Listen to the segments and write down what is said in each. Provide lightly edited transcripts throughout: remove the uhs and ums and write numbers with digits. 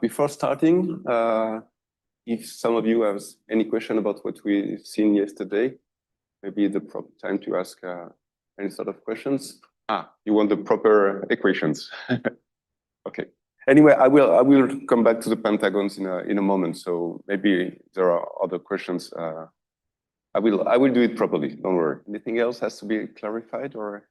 Before starting, if some of you have any question about what we've seen yesterday, maybe the proper time to ask any sort of questions. You want the proper equations. Okay. Anyway, I will come back to the pentagons in a moment. So maybe there are other questions. I will do it properly. Don't worry. Anything else has to be clarified or?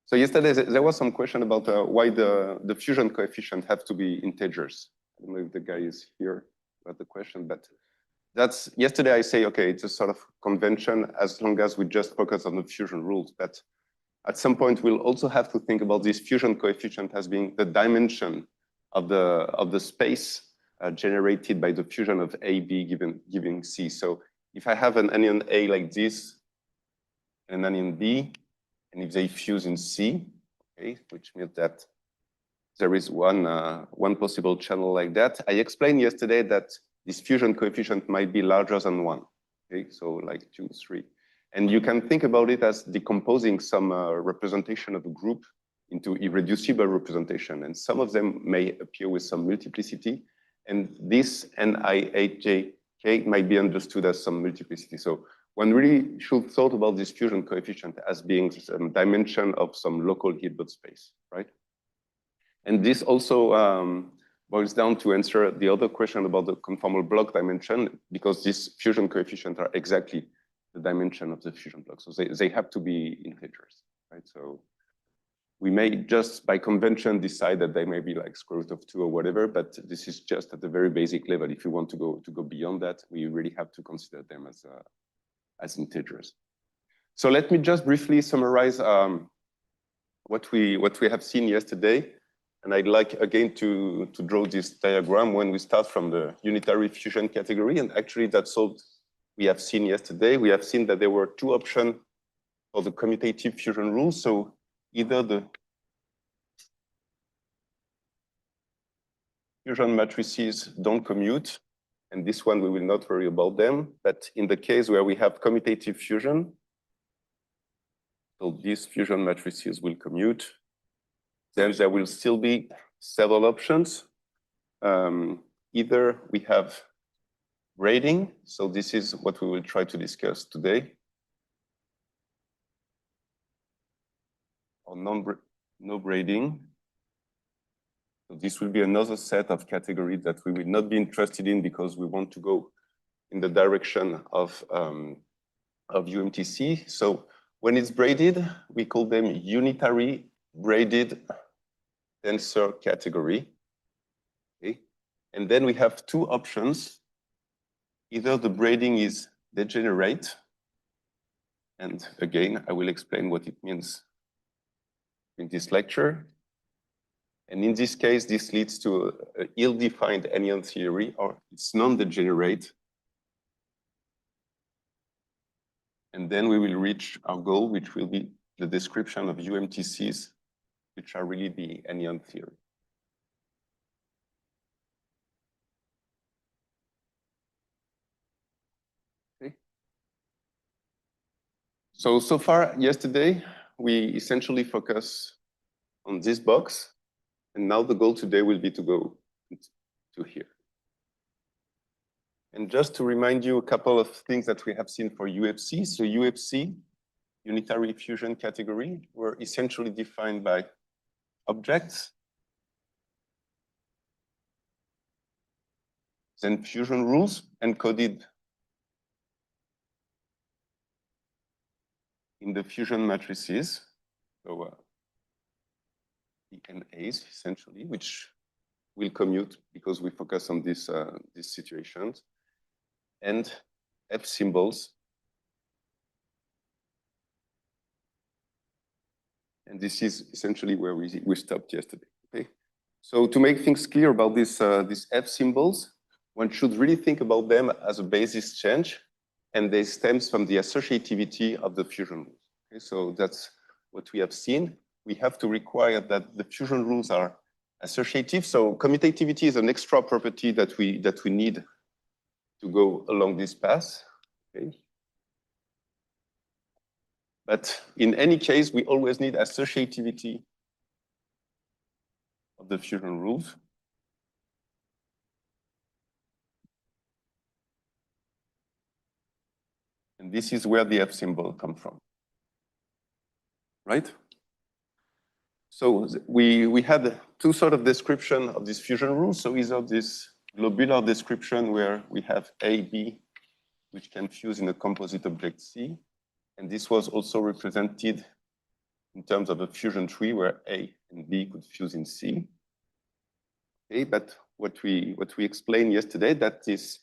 So yesterday there was some question about why the fusion coefficient have to be integers. I don't know if the guy is here about the question, but that's yesterday I say, okay, it's a sort of convention as long as we just focus on the fusion rules. But at some point we'll also have to think about this fusion coefficient as being the dimension of the space generated by the fusion of A, B giving C. So if I have an anion A like this, and an anion B, and if they fuse in C, okay, which means that there is one possible channel like that. I explained yesterday that this fusion coefficient might be larger than 1, okay, so like 2, 3. And you can think about it as decomposing some representation of a group into irreducible representation. And some of them may appear with some multiplicity. And this Nij might be understood as some multiplicity. So one really should thought about this fusion coefficient as being some dimension of some local Hilbert space, right? And this also boils down to answer the other question about the conformal block dimension, because these fusion coefficients are exactly the dimension of the fusion block. So they have to be integers, right? So we may just by convention decide that they may be like square root of 2 or whatever, but this is just at the very basic level. If you want to go beyond that, we really have to consider them as integers. So let me just briefly summarize what we have seen yesterday. And I'd like again to draw this diagram when we start from the unitary fusion category. And actually that's all we have seen yesterday. We have seen that there were two options for the commutative fusion rule. So either the fusion matrices don't commute, and this one we will not worry about them. But in the case where we have commutative fusion, so these fusion matrices will commute, then there will still be several options. Either we have braiding, so this is what we will try to discuss today, or no braiding. So this will be another set of categories that we will not be interested in because we want to go in the direction of UMTC. So when it's braided, we call them unitary braided tensor category. Okay. And then we have two options. Either the braiding is degenerate, and again, I will explain what it means in this lecture. And in this case, this leads to an ill-defined Anyon theory, or it's non-degenerate. And then we will reach our goal, which will be the description of UMTCs, which are really the Anyon theory. Okay. So far yesterday, we essentially focus on this box. And now the goal today will be to go to here. And just to remind you a couple of things that we have seen for UFC. So UFC, unitary fusion category, were essentially defined by objects, then fusion rules encoded in the fusion matrices. So NAs essentially, which will commute because we focus on these situations, and F symbols. And this is essentially where we stopped yesterday. Okay, so to make things clear about these F symbols, one should really think about them as a basis change, and they stems from the associativity of the fusion rules. Okay, so that's what we have seen. We have to require that the fusion rules are associative. So commutativity is an extra property that we need to go along this path. Okay. But in any case, we always need associativity of the fusion rules. And this is where the F symbol comes from, right? So we had two sort of description of this fusion rule. So either this globular description where we have A, B, which can fuse in a composite object C. And this was also represented in terms of a fusion tree where A and B could fuse in C. Okay, but what we explained yesterday, that this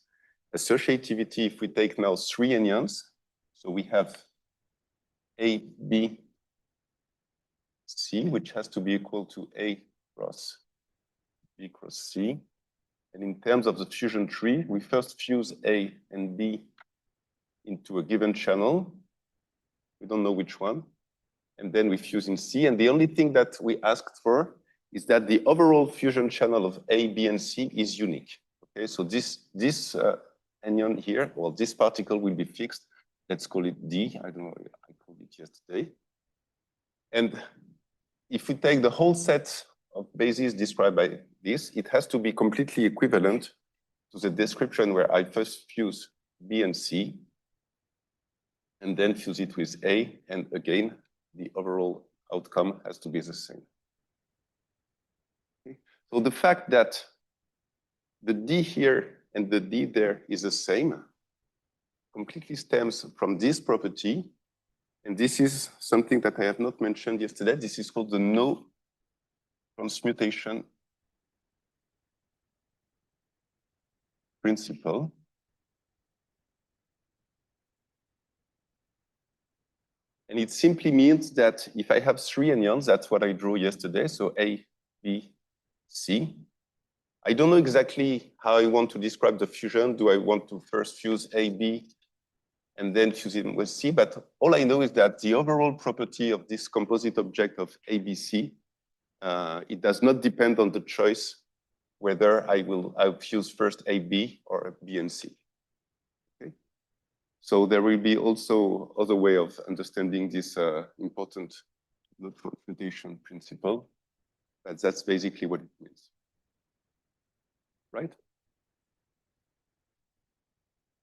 associativity, if we take now three anyons, so we have A, B, C, which has to be equal to A cross B cross C. And in terms of the fusion tree, we first fuse A and B into a given channel. We don't know which one. And then we fuse in C. And the only thing that we asked for is that the overall fusion channel of A, B, and C is unique. Okay, so this anion here, or this particle will be fixed. Let's call it D. I don't know, I called it yesterday. And if we take the whole set of bases described by this, it has to be completely equivalent to the description where I first fuse B and C, and then fuse it with A, and again, the overall outcome has to be the same. Okay. So the fact that the D here and the D there is the same completely stems from this property. And this is something that I have not mentioned yesterday. This is called the no transmutation principle. And it simply means that if I have three anyons, that's what I drew yesterday, so A, B, C. I don't know exactly how I want to describe the fusion. Do I want to first fuse A, B, and then fuse it with C? But all I know is that the overall property of this composite object of ABC, it does not depend on the choice whether I'll fuse first A, B, or B and C. Okay? So there will be also other way of understanding this important non-transmutation principle, but that's basically what it means. Right?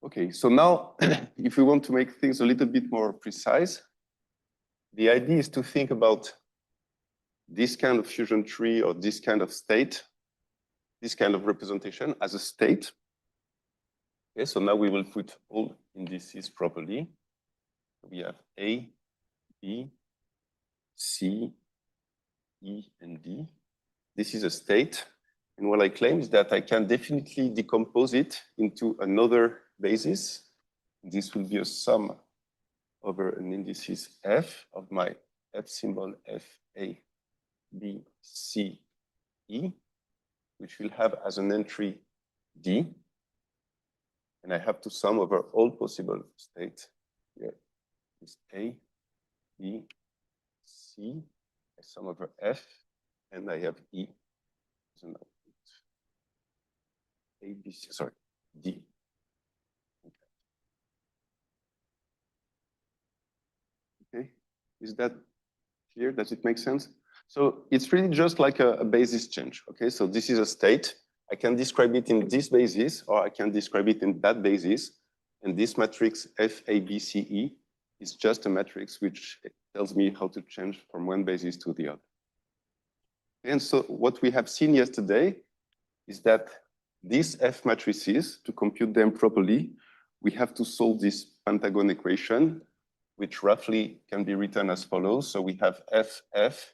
Okay, so now if we want to make things a little bit more precise, the idea is to think about this kind of fusion tree or this kind of state, this kind of representation as a state. Okay, so now we will put all indices properly. We have A, B, C, E, and D. This is a state. And what I claim is that I can definitely decompose it into another basis. This will be a sum over an indices F of my F symbol F, A, B, C, E, which will have as an entry D. And I have to sum over all possible states. Here is A, B, C, I sum over F, and I have E as an output. A, B, C, sorry, D. Okay, is that clear? Does it make sense? So it's really just like a basis change. Okay, so this is a state. I can describe it in this basis, or I can describe it in that basis. And this matrix F, A, B, C, E is just a matrix which tells me how to change from one basis to the other. And so what we have seen yesterday is that these F matrices, to compute them properly, we have to solve this pentagon equation, which roughly can be written as follows. So we have FF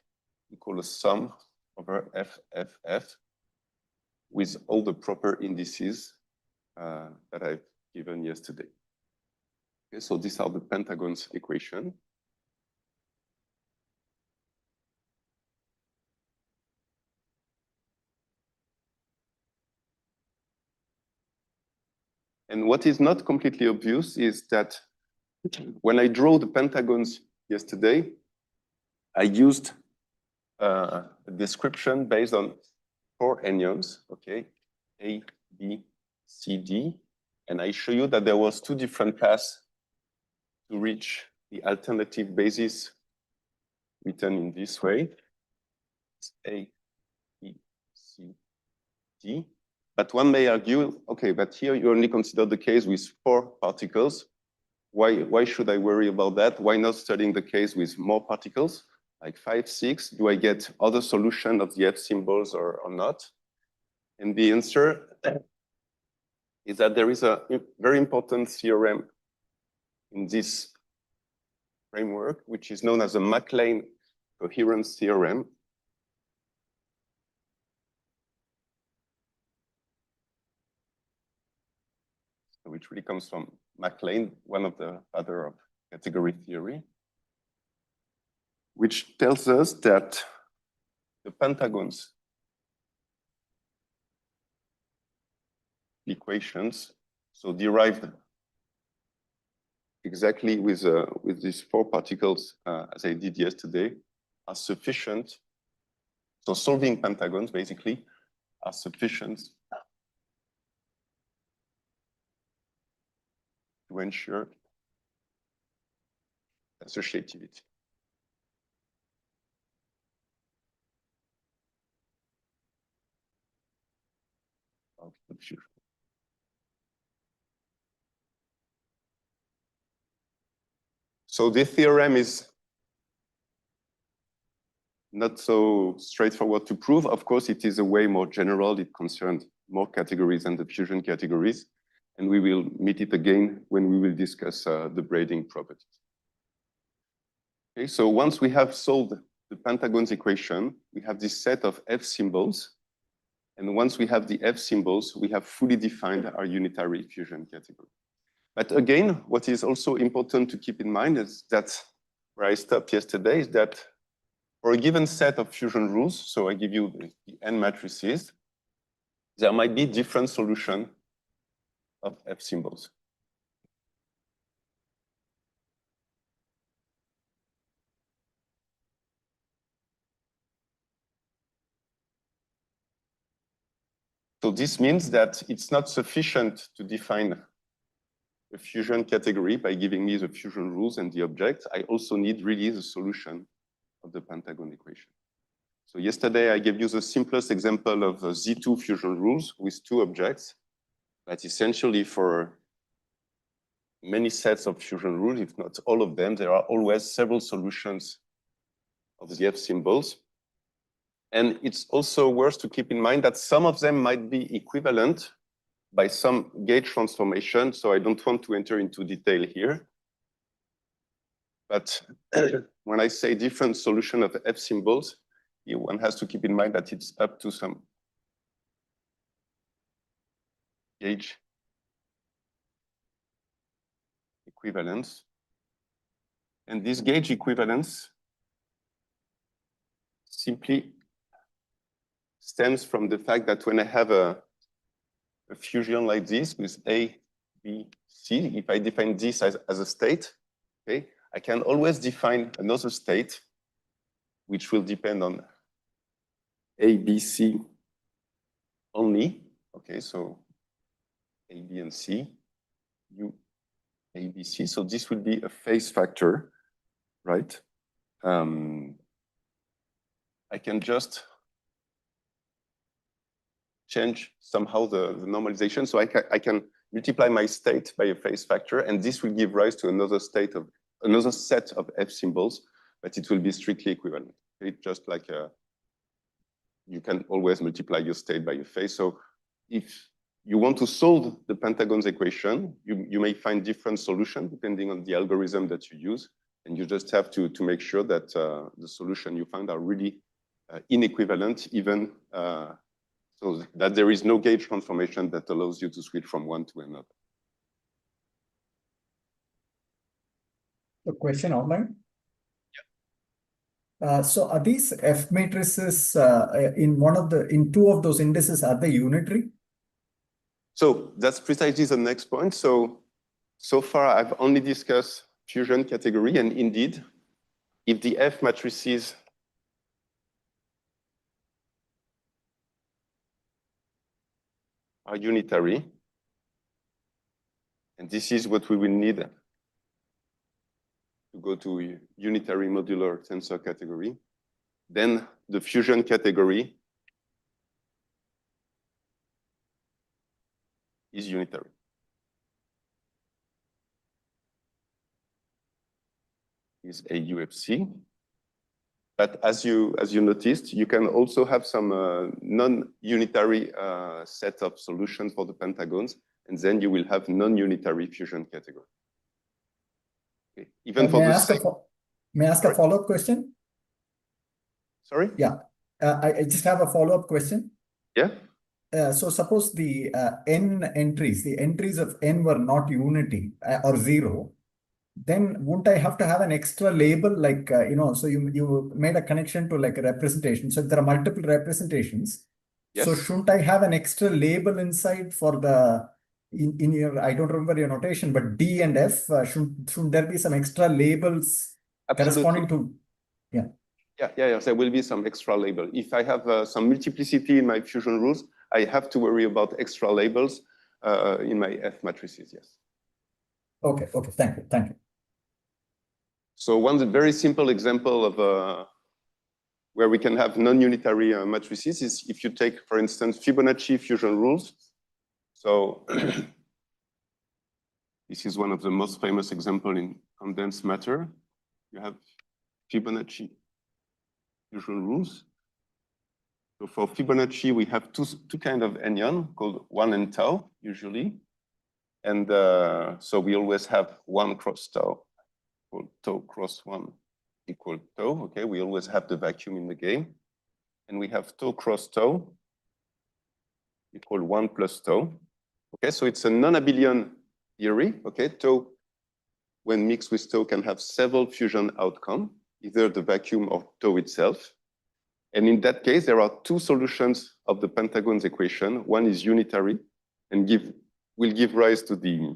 equal a sum over FFF with all the proper indices that I've given yesterday. Okay, so these are the pentagons equation. And what is not completely obvious is that when I draw the pentagons yesterday, I used a description based on 4 anyons, okay, A, B, C, D, and I show you that there was 2 different paths to reach the alternative basis written in this way. It's A, B, C, D. But one may argue, okay, but here you only consider the case with 4 particles. why should I worry about that? Why not studying the case with more particles, like 5, 6? Do I get other solution of the F symbols or not? And the answer is that there is a very important theorem in this framework, which is known as the MacLane coherence theorem. Which really comes from MacLane, one of the father of category theory, which tells us that the pentagons equations, so derived exactly with these 4 particles, as I did yesterday, are sufficient. So solving pentagons basically are sufficient to ensure associativity. Of the fusion. So this theorem is not so straightforward to prove. Of course, it is a way more general. It concerns more categories than the fusion categories. And we will meet it again when we will discuss the braiding properties. Okay, so once we have solved the pentagons equation, we have this set of F symbols. And once we have the F symbols, we have fully defined our unitary fusion category. But again, what is also important to keep in mind is that where I stopped yesterday is that for a given set of fusion rules, so I give you the N matrices, there might be different solutions of F symbols. So this means that it's not sufficient to define a fusion category by giving me the fusion rules and the objects. I also need really the solution of the pentagon equation. So yesterday I gave you the simplest example of Z2 fusion rules with 2 objects. But essentially for many sets of fusion rules, if not all of them, there are always several solutions of the F symbols. And it's also worth to keep in mind that some of them might be equivalent by some gauge transformation. So I don't want to enter into detail here. But when I say different solution of F symbols, one has to keep in mind that it's up to some gauge equivalence. And this gauge equivalence simply stems from the fact that when I have a fusion like this with A, B, C, if I define this as a state, okay, I can always define another state which will depend on A, B, C only. Okay, so A, B, and C, U, A, B, C. So this will be a phase factor, right? I can just change somehow the normalization. So I can multiply my state by a phase factor, and this will give rise to another set of F symbols, but it will be strictly equivalent. It's just like you can always multiply your state by your phase. So if you want to solve the pentagons equation, you may find different solutions depending on the algorithm that you use, and you just have to make sure that the solution you find are really inequivalent, even so that there is no gauge transformation that allows you to switch from one to another. A question online? Yeah. So are these F matrices in 2 of those indices, are they unitary? So that's precisely the next point. So far I've only discussed fusion category, and indeed, if the F matrices are unitary, and this is what we will need to go to unitary modular tensor category, then the fusion category is unitary. is a UFC. But as you noticed, you can also have some non-unitary set of solutions for the pentagons, and then you will have non-unitary fusion category. Okay. Even for may the I ask a follow-up question? Sorry? Yeah, I just have a follow-up question. Yeah. So suppose the n entries, the entries of n were not unity or zero, then won't I have to have an extra label like, so you made a connection to like a representation. So if there are multiple representations, Yes. so shouldn't I have an extra label inside for the, in your, I don't remember your notation, but D and F, shouldn't there be some extra labels corresponding to, yeah. Yeah, there will be some extra label. If I have some multiplicity in my fusion rules, I have to worry about extra labels in my F matrices, yes. Okay, thank you. So one very simple example of where we can have non-unitary matrices is if you take, for instance, Fibonacci fusion rules. So this is one of the most famous examples in condensed matter. You have Fibonacci fusion rules. So for Fibonacci, we have two kinds of Anyon called 1 and tau, usually. And so we always have 1 cross tau, called tau cross 1 equal tau. Okay, we always have the vacuum in the game. And we have tau cross tau equal 1 plus tau. Okay, so it's a non-abelian theory. Okay, tau, when mixed with tau, can have several fusion outcomes, either the vacuum or tau itself. And in that case, there are two solutions of the pentagon's equation. One is unitary and will give rise to the,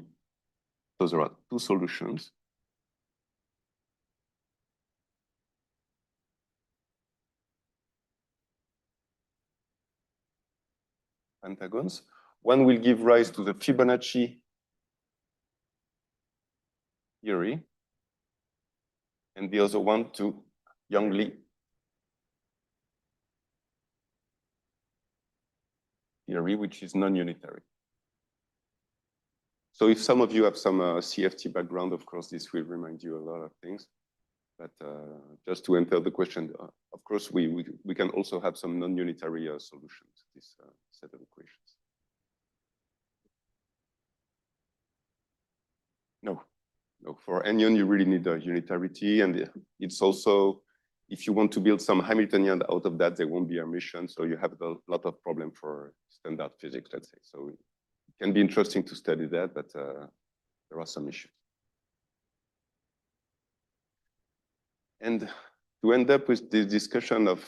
so there are two solutions. Pentagons. One will give rise to the Fibonacci theory, and the other one to Yang-Lee theory, which is non-unitary. So if some of you have some CFT background, of course, this will remind you a lot of things. But just to enter the question, of course, we can also have some non-unitary solutions to this set of equations. No, for Anyon, you really need a unitarity. And it's also, if you want to build some Hamiltonian out of that, there won't be emission. So you have a lot of problem for standard physics, let's say. So it can be interesting to study that, but there are some issues. And to end up with the discussion of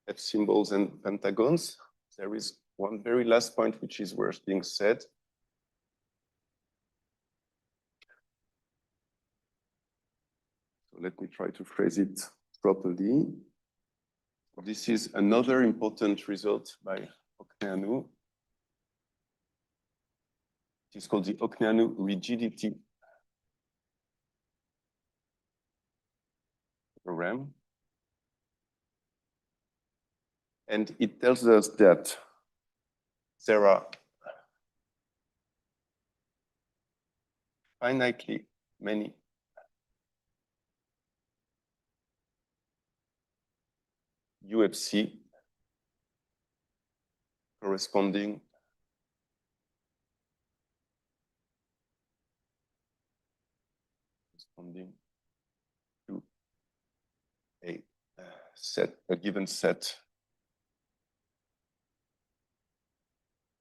F symbols and pentagons, there is one very last point which is worth being said. So let me try to phrase it properly. This is another important result by Okneanu. It is called the Okneanu rigidity theorem. And it tells us that there are finitely many UFC corresponding to a given set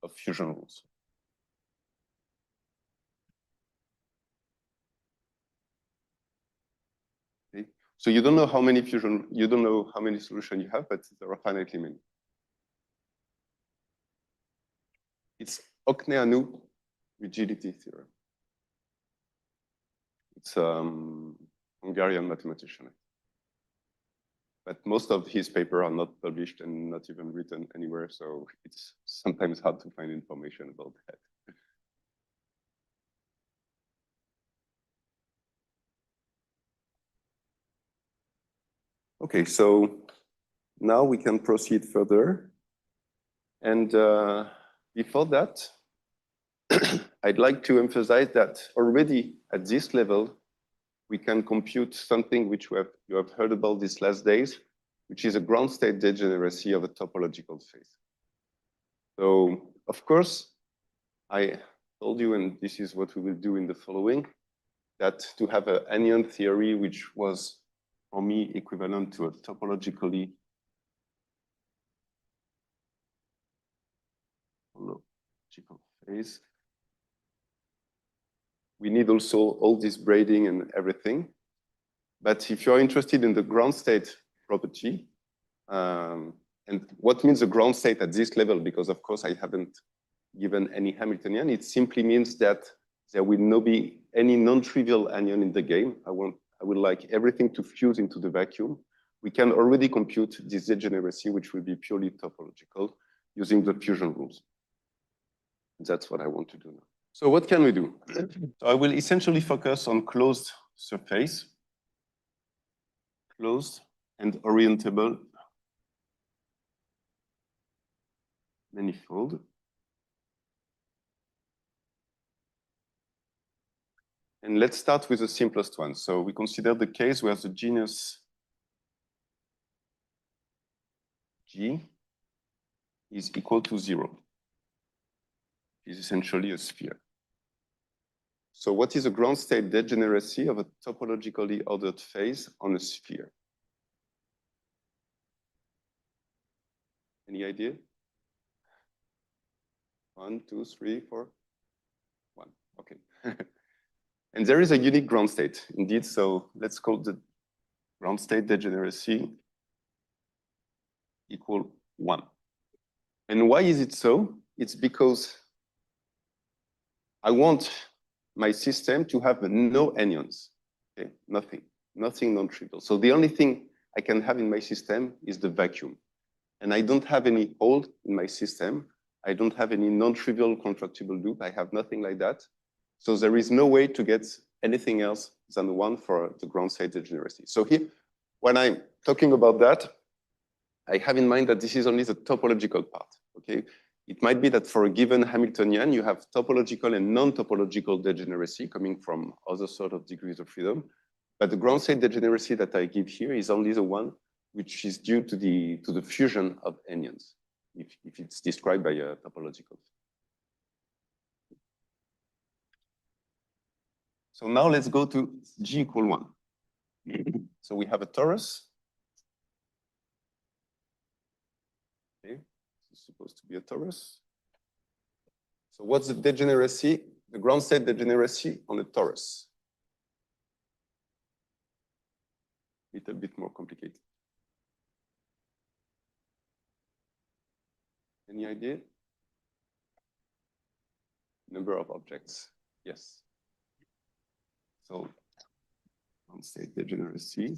of fusion rules. Okay. So you don't know how many solutions you have, but there are finitely many. It's Okneanu rigidity theorem. It's Hungarian mathematician. But most of his papers are not published and not even written anywhere, so it's sometimes hard to find information about that. Okay, so now we can proceed further. And before that, I'd like to emphasize that already at this level, we can compute something which you have heard about these last days, which is a ground state degeneracy of a topological phase. So, of course, I told you, and this is what we will do in the following, that to have an Anyon theory, which was, for me, equivalent to a topologically phase, we need also all this braiding and everything. But if you're interested in the ground state property, and what means a ground state at this level, because of course I haven't given any Hamiltonian, it simply means that there will not be any non-trivial Anyon in the game. I would like everything to fuse into the vacuum. We can already compute this degeneracy, which will be purely topological using the fusion rules. That's what I want to do now. So what can we do? So I will essentially focus on closed surface, closed and orientable manifold. And let's start with the simplest one. So we consider the case where the genus G is equal to 0. Is essentially a sphere. So what is a ground state degeneracy of a topologically ordered phase on a sphere? Any idea? 1, 2, 3, 4, 1. Okay. And there is a unique ground state, indeed. So let's call the ground state degeneracy equal 1. And why is it so? It's because I want my system to have no anyons, okay? Nothing non-trivial. So the only thing I can have in my system is the vacuum. And I don't have any hole in my system. I don't have any non-trivial contractible loop. I have nothing like that. So there is no way to get anything else than 1 for the ground state degeneracy. So here, when I'm talking about that, I have in mind that this is only the topological part, okay? It might be that for a given Hamiltonian, you have topological and non-topological degeneracy coming from other sort of degrees of freedom. But the ground state degeneracy that I give here is only the one which is due to the fusion of anyons, if it's described by a topological. So now let's go to G equal 1. So we have a torus. Okay. It's supposed to be a torus. So what's the degeneracy, the ground state degeneracy on a torus? A little bit more complicated. Any idea? Number of objects, yes. So ground state degeneracy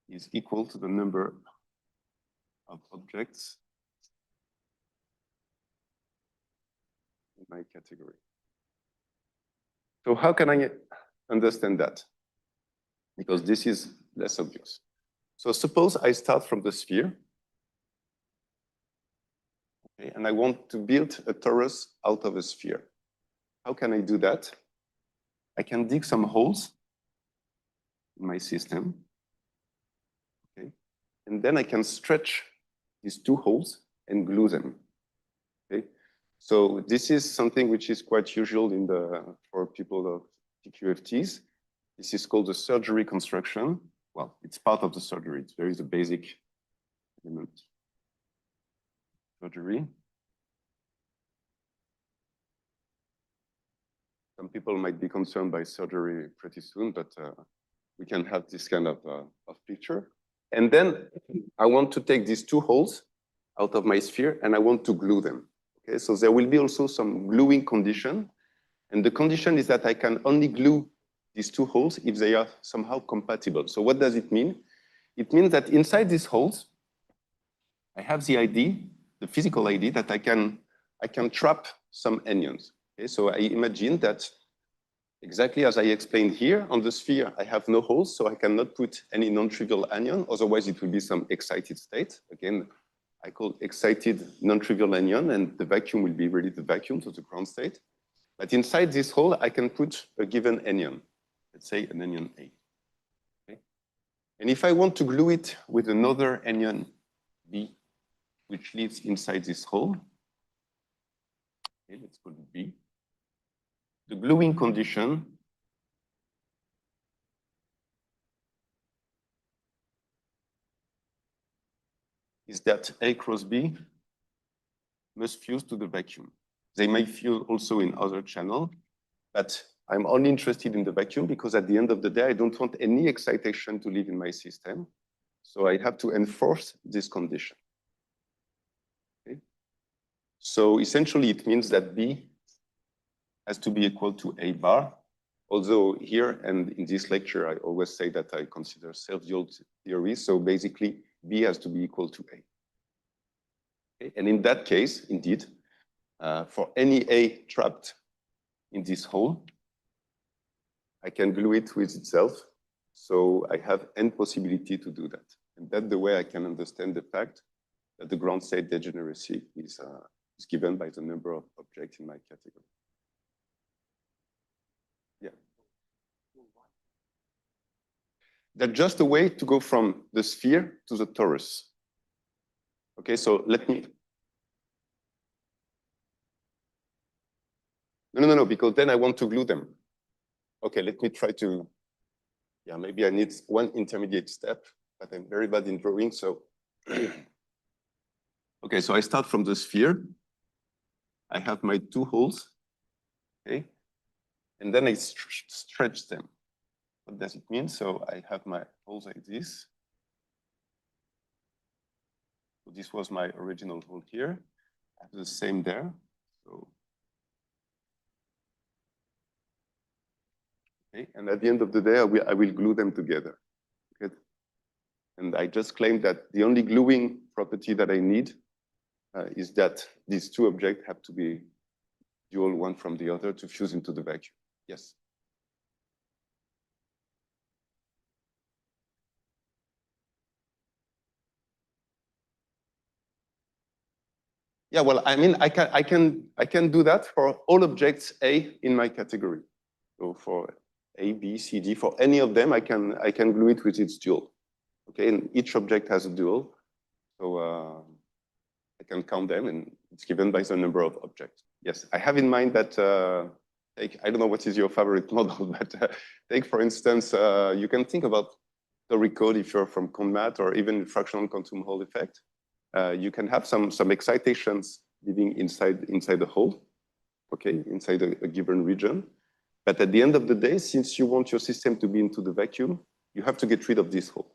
is equal to the number of objects in my category. So how can I understand that? Because this is less obvious. So suppose I start from the sphere, okay, and I want to build a torus out of a sphere. How can I do that? I can dig some holes in my system, okay, and then I can stretch these two holes and glue them. Okay, so this is something which is quite usual for people of TQFTs. This is called the surgery construction. Well, it's part of the surgery. It's very the basic element. Surgery. Some people might be concerned by surgery pretty soon, but we can have this kind of picture. And then I want to take these two holes out of my sphere and I want to glue them. Okay, so there will be also some gluing condition. And the condition is that I can only glue these two holes if they are somehow compatible. So what does it mean? It means that inside these holes, I have the ID, the physical ID, that I can trap some anyons. Okay, so I imagine that exactly as I explained here, on the sphere, I have no holes, so I cannot put any non-trivial anyon, otherwise it will be some excited state. Again, I call excited non-trivial anyon, and the vacuum will be really the vacuum, so the ground state. But inside this hole, I can put a given anyon. let's say an Anyon A. Okay? And if I want to glue it with another Anyon B, which lives inside this hole, okay, let's call it B, the gluing condition is that A cross B must fuse to the vacuum. They may fuse also in other channel, but I'm only interested in the vacuum because at the end of the day, I don't want any excitation to live in my system. So I have to enforce this condition. Okay? So essentially, it means that B has to be equal to A bar. Although here and in this lecture, I always say that I consider self-dual theory. So basically, B has to be equal to A. Okay? And in that case, indeed, for any A trapped in this hole, I can glue it with itself. So I have n possibility to do that. And that's the way I can understand the fact that the ground state degeneracy is given by the number of objects in my category. Yeah. That's just a way to go from the sphere to the torus. Okay, so let me. No, because then I want to glue them. Okay, let me try to, yeah, maybe I need one intermediate step, but I'm very bad in drawing, so. Okay, so I start from the sphere. I have my two holes, okay? And then I stretch them. What does it mean? So I have my holes like this. So this was my original hole here. I have the same there, so. Okay, and at the end of the day, I will glue them together. Okay? And I just claimed that the only gluing property that I need is that these two objects have to be dual one from the other to fuse into the vacuum. Yes. Yeah, well, I mean, I can do that for all objects A in my category. So for A, B, C, D, for any of them, I can glue it with its dual. Okay, and each object has a dual. So I can count them, and it's given by the number of objects. Yes, I have in mind that, I don't know what is your favorite model, but take, for instance, you can think about the recode if you're from ConMat or even fractional quantum Hall effect. You can have some excitations living inside the hole, okay, inside a given region. But at the end of the day, since you want your system to be into the vacuum, you have to get rid of this hole.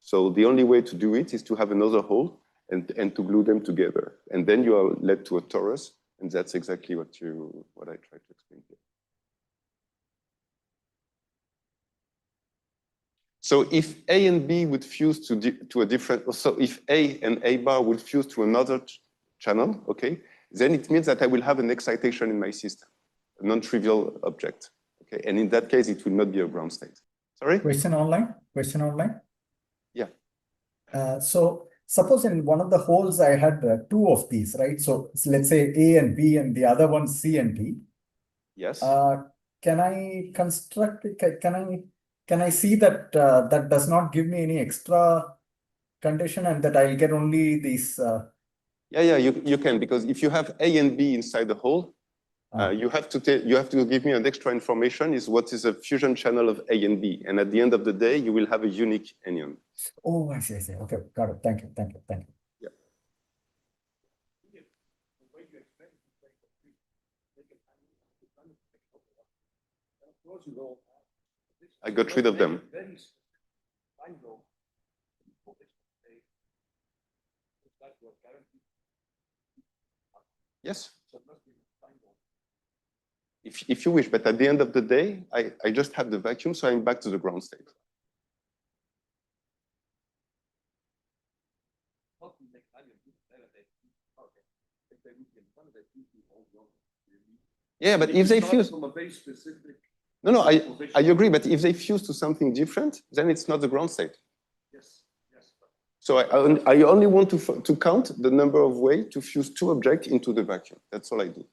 So the only way to do it is to have another hole and to glue them together. And then you are led to a torus, and that's exactly what I tried to explain here. So if A and B would fuse to a different, so if A and A bar would fuse to another channel, okay, then it means that I will have an excitation in my system, a non-trivial object, okay? And in that case, it will not be a ground state. Sorry? Question online? Question online? Yeah. So suppose in one of the holes, I had two of these, right? So let's say A and B and the other one C and D. Yes. Can I construct, can I see that that does not give me any extra condition and that I'll get only these? Yeah, you can, because if you have A and B inside the hole, you have to give me an extra information is what is a fusion channel of A and B. And at the end of the day, you will have a unique Anyon. Oh, I see. Okay, got it. Thank you. Yeah. I got rid of them. Yes. If you wish, but at the end of the day, I just have the vacuum, so I'm back to the ground state. Yeah, but if they fuse from a very specific. No, I agree, but if they fuse to something different, then it's not the ground state. Yes. So I only want to count the number of ways to fuse two objects into the vacuum. That's all I do.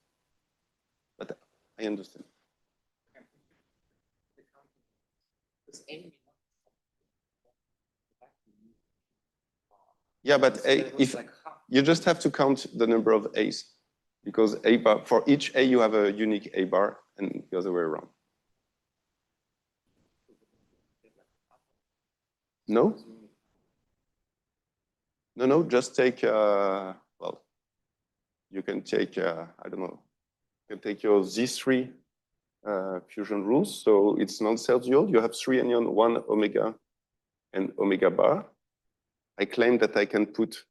But I understand. Yeah, but if you just have to count the number of A's, because A bar, for each A you have a unique A bar, and the other way around. No? No, just take, well, you can take, I don't know, you can take your Z3 fusion rules. So it's non-self-dual. You have 3 Anyon, 1 omega, and omega bar. I claim that I can put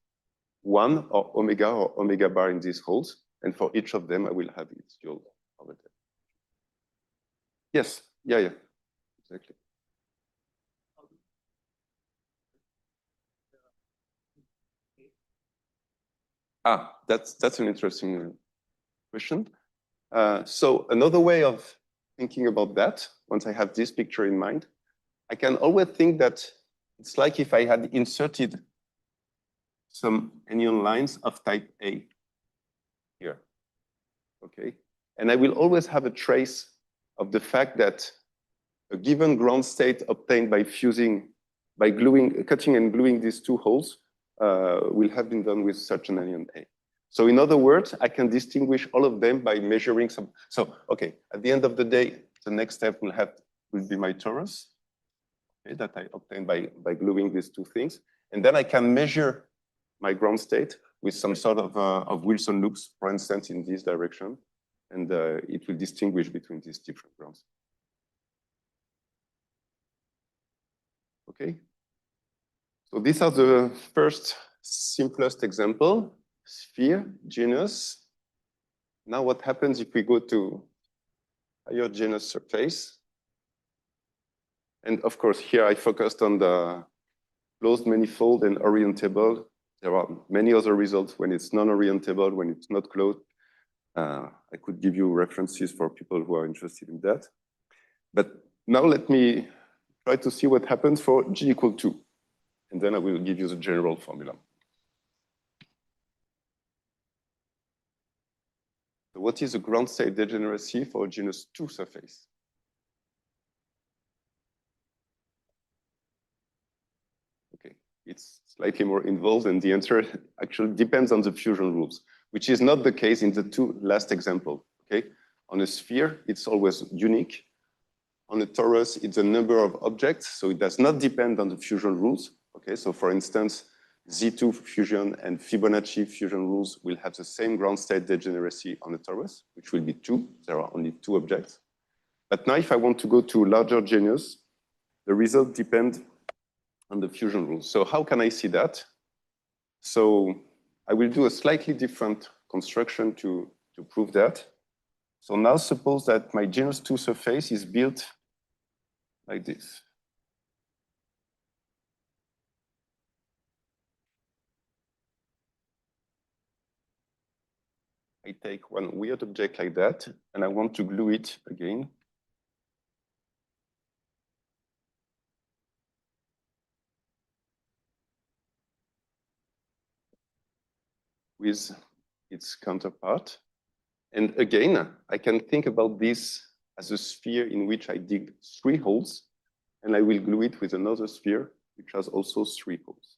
1 or omega bar in these holes. And for each of them, I will have its dual over there. Yes, yeah, exactly. Ah, that's an interesting question. So another way of thinking about that, once I have this picture in mind, I can always think that it's like if I had inserted some Anyon lines of type A here, okay? And I will always have a trace of the fact that a given ground state obtained by fusing, by gluing, cutting and gluing these two holes will have been done with such an Anyon A. So in other words, I can distinguish all of them by measuring some. So, okay, at the end of the day, the next step will be my torus, okay, that I obtain by gluing these two things. And then I can measure my ground state with some sort of Wilson loops, for instance, in this direction. And it will distinguish between these different grounds. Okay. So these are the first simplest example, sphere, genus. Now what happens if we go to higher genus surface? And of course, here I focused on the closed manifold and orientable. There are many other results when it's non-orientable, when it's not closed. I could give you references for people who are interested in that. But now let me try to see what happens for G equal 2. And then I will give you the general formula. So what is the ground state degeneracy for a genus 2 surface? Okay, it's slightly more involved, and the answer actually depends on the fusion rules, which is not the case in the two last examples. Okay, on a sphere, it's always unique. On a torus, it's a number of objects, so it does not depend on the fusion rules. Okay, so for instance, Z2 fusion and Fibonacci fusion rules will have the same ground state degeneracy on a torus, which will be 2. There are only 2 objects. But now if I want to go to larger genus, the result depends on the fusion rules. So how can I see that? So I will do a slightly different construction to prove that. So now suppose that my genus 2 surface is built like this. I take one weird object like that, and I want to glue it again. With its counterpart. And again, I can think about this as a sphere in which I dig 3 holes, and I will glue it with another sphere, which has also 3 holes.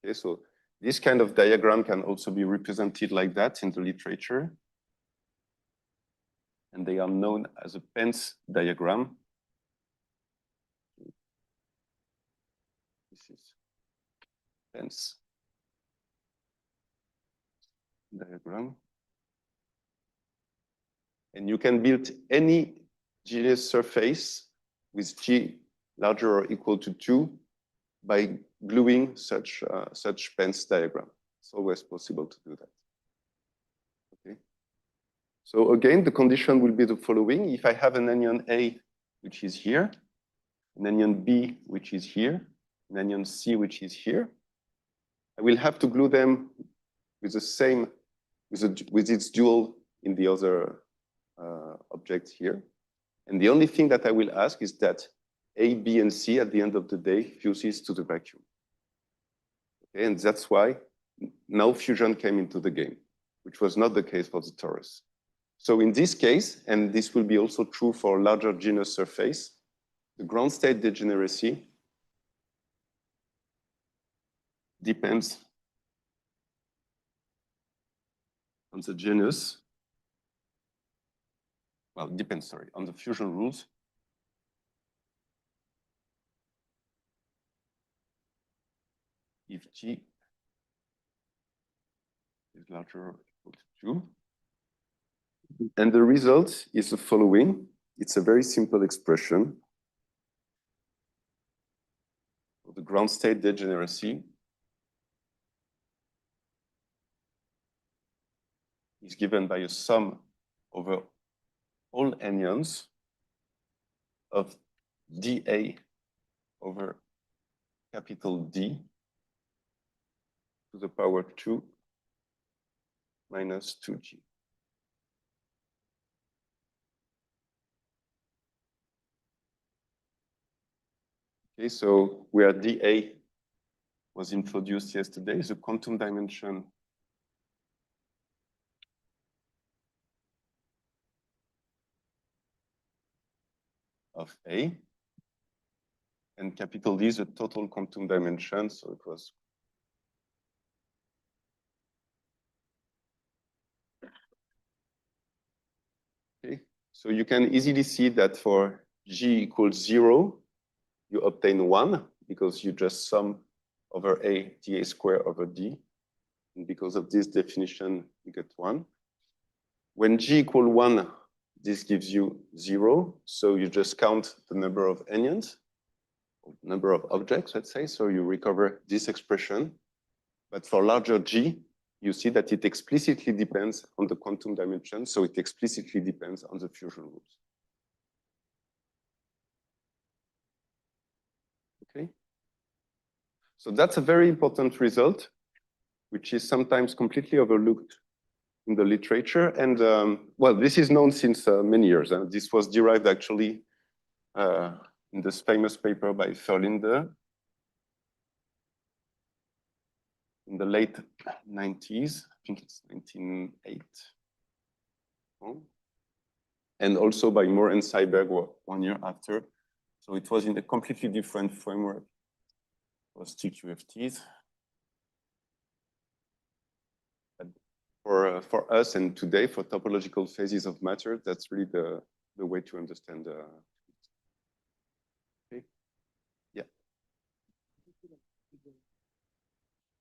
Okay, so this kind of diagram can also be represented like that in the literature. And they are known as a Pence diagram. This is Pence diagram. And you can build any genus surface with G larger or equal to 2 by gluing such Pence diagram. It's always possible to do that. Okay. So again, the condition will be the following. If I have an Anyon A, which is here, an Anyon B, which is here, an Anyon C, which is here, I will have to glue them with the same, with its dual in the other objects here. And the only thing that I will ask is that A, B, and C at the end of the day fuses to the vacuum. Okay, and that's why now fusion came into the game, which was not the case for the torus. So in this case, and this will be also true for larger genus surface, the ground state degeneracy depends on the genus. Well, it depends, sorry, on the fusion rules. If G is larger or equal to 2. And the result is the following. It's a very simple expression of the ground state degeneracy is given by a sum over all anyons of dA over capital D to the power 2 minus 2G. Okay, so where dA was introduced yesterday, the quantum dimension of A, and capital D is the total quantum dimension, so it was okay. So you can easily see that for G equals 0, you obtain 1 because you just sum over A dA square over D. And because of this definition, you get 1. When G equals 1, this gives you 0. So you just count the number of anyons, number of objects, let's say. So you recover this expression. But for larger G, you see that it explicitly depends on the quantum dimension. So it explicitly depends on the fusion rules. Okay. So that's a very important result, which is sometimes completely overlooked in the literature. And well, this is known since many years. This was derived actually in this famous paper by Verlinde in the late 90s. I think it's 1908. And also by Moore and Seiberg 1 year after. So it was in a completely different framework. It was TQFTs. For us and today, for topological phases of matter, that's really the way to understand. Okay. Yeah.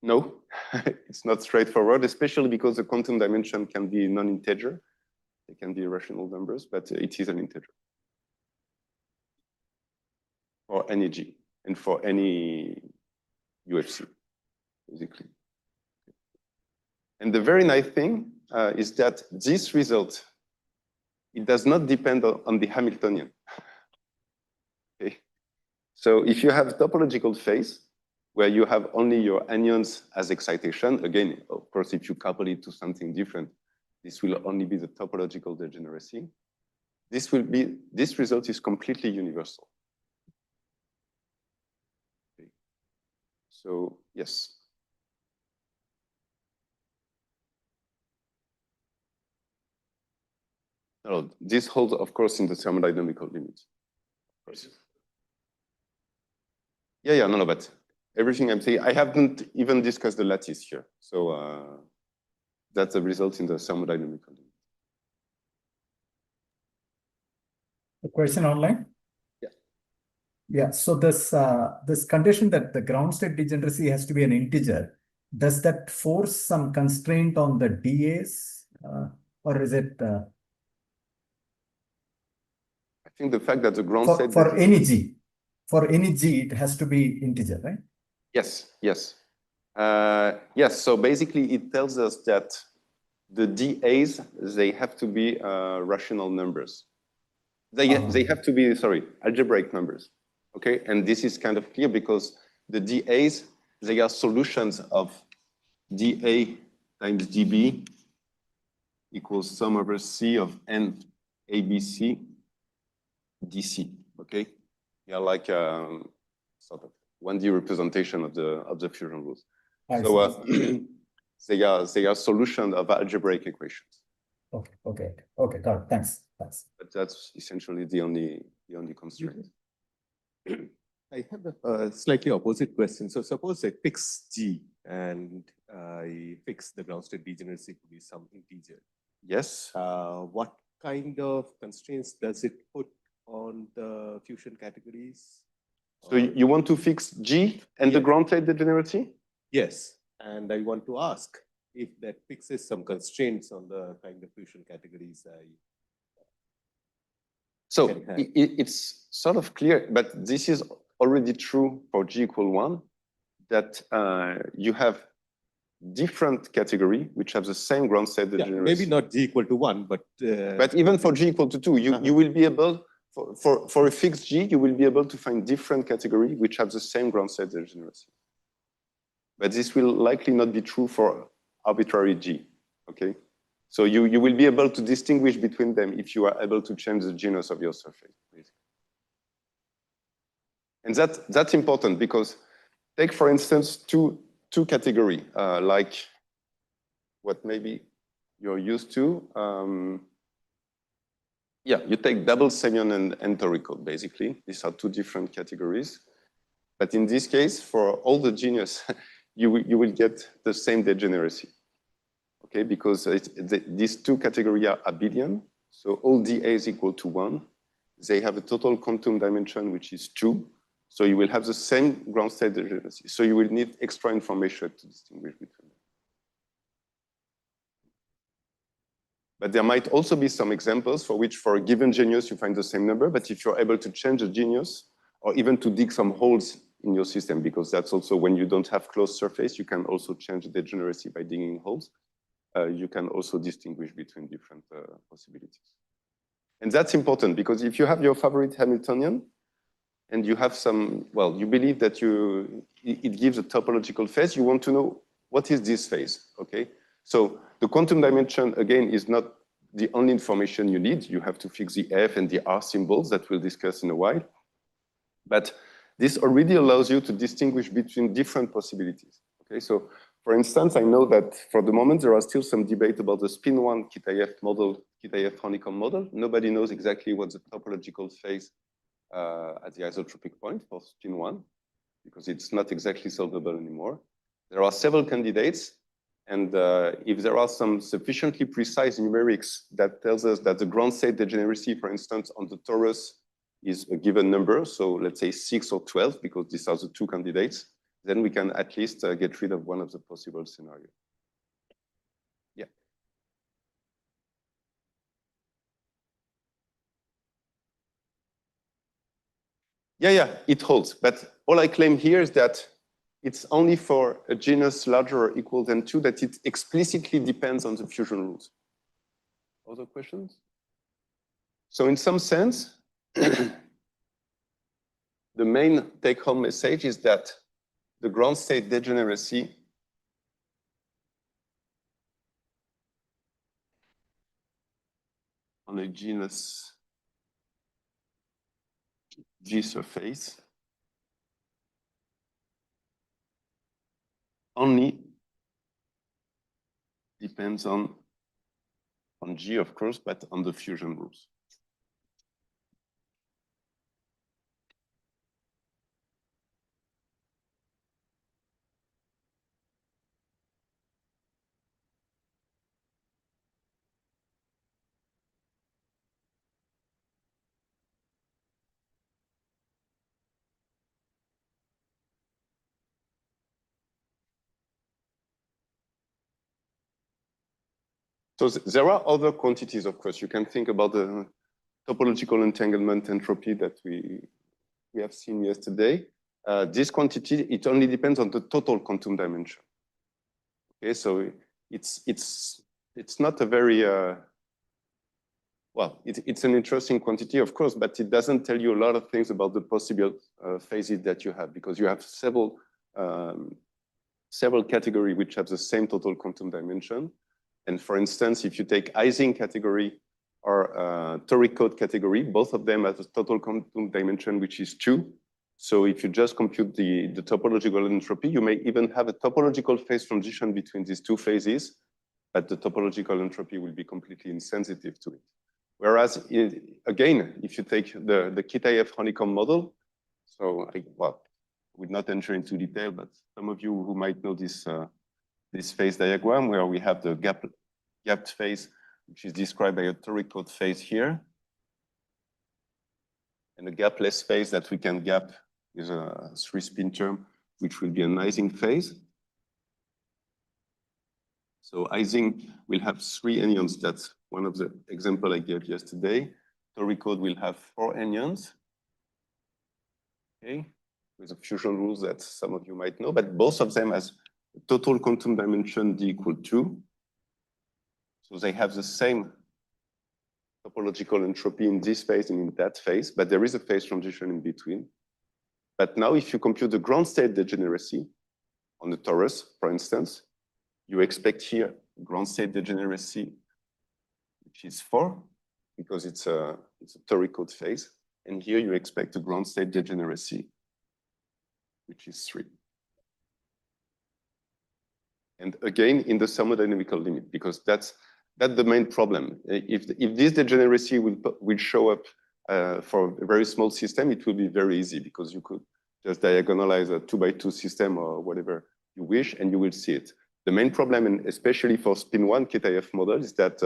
No, it's not straightforward, especially because the quantum dimension can be non-integer. It can be rational numbers, but it is an integer for any G and for any UFC, basically. And the very nice thing is that this result, it does not depend on the Hamiltonian. Okay. So if you have a topological phase where you have only your anyons as excitation, again, of course, if you couple it to something different, this will only be the topological degeneracy. This result is completely universal. Okay. So yes. No, this holds, of course, in the thermodynamical limits. Of course. Yeah, no, but everything I'm saying, I haven't even discussed the lattice here. So that's the result in the thermodynamical limit. A question online? Yeah. Yeah, so this condition that the ground state degeneracy has to be an integer, does that force some constraint on the DAs? Or is it... I think the fact that the ground state... For any G, it has to be integer, right? Yes. Yes, so basically it tells us that the DAs, they have to be rational numbers. They have to be, algebraic numbers. Okay, and this is kind of clear because the DAs, they are solutions of dA times dB equals sum over C of n ABC DC. Okay, yeah, like sort of 1D representation of the fusion rules. So they are solution of algebraic equations. Okay, got it. Thanks. But that's essentially the only constraint. I have a slightly opposite question. So suppose I fix G and I fix the ground state degeneracy to be some integer. Yes. What kind of constraints does it put on the fusion categories? So you want to fix G and the ground state degeneracy? Yes. And I want to ask if that fixes some constraints on the kind of fusion categories So it's sort of clear, but this is already true for G equal 1, that you have different category which have the same ground state degeneracy. Maybe not G equal to 1, but even for G equal to 2, you will be able, for a fixed G, you will be able to find different category which have the same ground state degeneracy. But this will likely not be true for arbitrary G, okay? So you will be able to distinguish between them if you are able to change the genus of your surface, basically. And that's important because take, for instance, two category, like what maybe you're used to. Yeah, you take double semion and enterical, basically. These are two different categories. But in this case, for all the genus, you will get the same degeneracy. Okay, because these two categories are abelian. So all dA is equal to 1. They have a total quantum dimension, which is 2. So you will have the same ground state degeneracy. So you will need extra information to distinguish between them. But there might also be some examples for which for a given genus, you find the same number. But if you're able to change the genus, or even to dig some holes in your system, because that's also when you don't have closed surface, you can also change the degeneracy by digging holes. You can also distinguish between different possibilities. And that's important because if you have your favorite Hamiltonian and you have some, well, you believe that it gives a topological phase, you want to know what is this phase, okay? So the quantum dimension, again, is not the only information you need. You have to fix the F and the R symbols that we'll discuss in a while. But this already allows you to distinguish between different possibilities, okay? So for instance, I know that for the moment, there are still some debate about the spin 1 KITIF model, KITIF honeycomb model. Nobody knows exactly what the topological phase at the isotropic point for spin 1, because it's not exactly solvable anymore. There are several candidates. And if there are some sufficiently precise numerics that tells us that the ground state degeneracy, for instance, on the torus is a given number, so let's say 6 or 12, because these are the two candidates, then we can at least get rid of one of the possible scenarios. Yeah. Yeah, it holds. But all I claim here is that it's only for a genus larger or equal than 2 that it explicitly depends on the fusion rules. Other questions? So in some sense, the main take-home message is that the ground state degeneracy on a genus G surface only depends on G, of course, but on the fusion rules. So there are other quantities, of course. You can think about the topological entanglement entropy that we have seen yesterday. This quantity, it only depends on the total quantum dimension. Okay, so it's not a very, well, it's an interesting quantity, of course, but it doesn't tell you a lot of things about the possible phases that you have, because you have several categories which have the same total quantum dimension. And for instance, if you take Ising category or toric code category, both of them have a total quantum dimension, which is 2. So if you just compute the topological entropy, you may even have a topological phase transition between these two phases, but the topological entropy will be completely insensitive to it. Whereas, again, if you take the KITIF honeycomb model, So well, we'll not enter into detail, but some of you who might know this this phase diagram where we have the gapped phase, which is described by a toric phase here, and a gapless phase that we can gap with a 3-spin term, which will be an Ising phase. So Ising will have 3 anyons. That's one of the example I gave yesterday. Toric will have 4 anyons. Okay, with the fusion rules that some of you might know, but both of them has total quantum dimension d equal 2. So they have the same topological entropy in this phase and in that phase, but there is a phase transition in between. But now if you compute the ground state degeneracy on the torus, for instance, you expect here ground state degeneracy, which is 4, because it's a toric phase. And here you expect a ground state degeneracy, which is 3. And again, in the thermodynamical limit, because that's the main problem. If this degeneracy will show up for a very small system, it will be very easy because you could just diagonalize a 2x2 system or whatever you wish, and you will see it. The main problem, and especially for spin 1 KTIF model, is that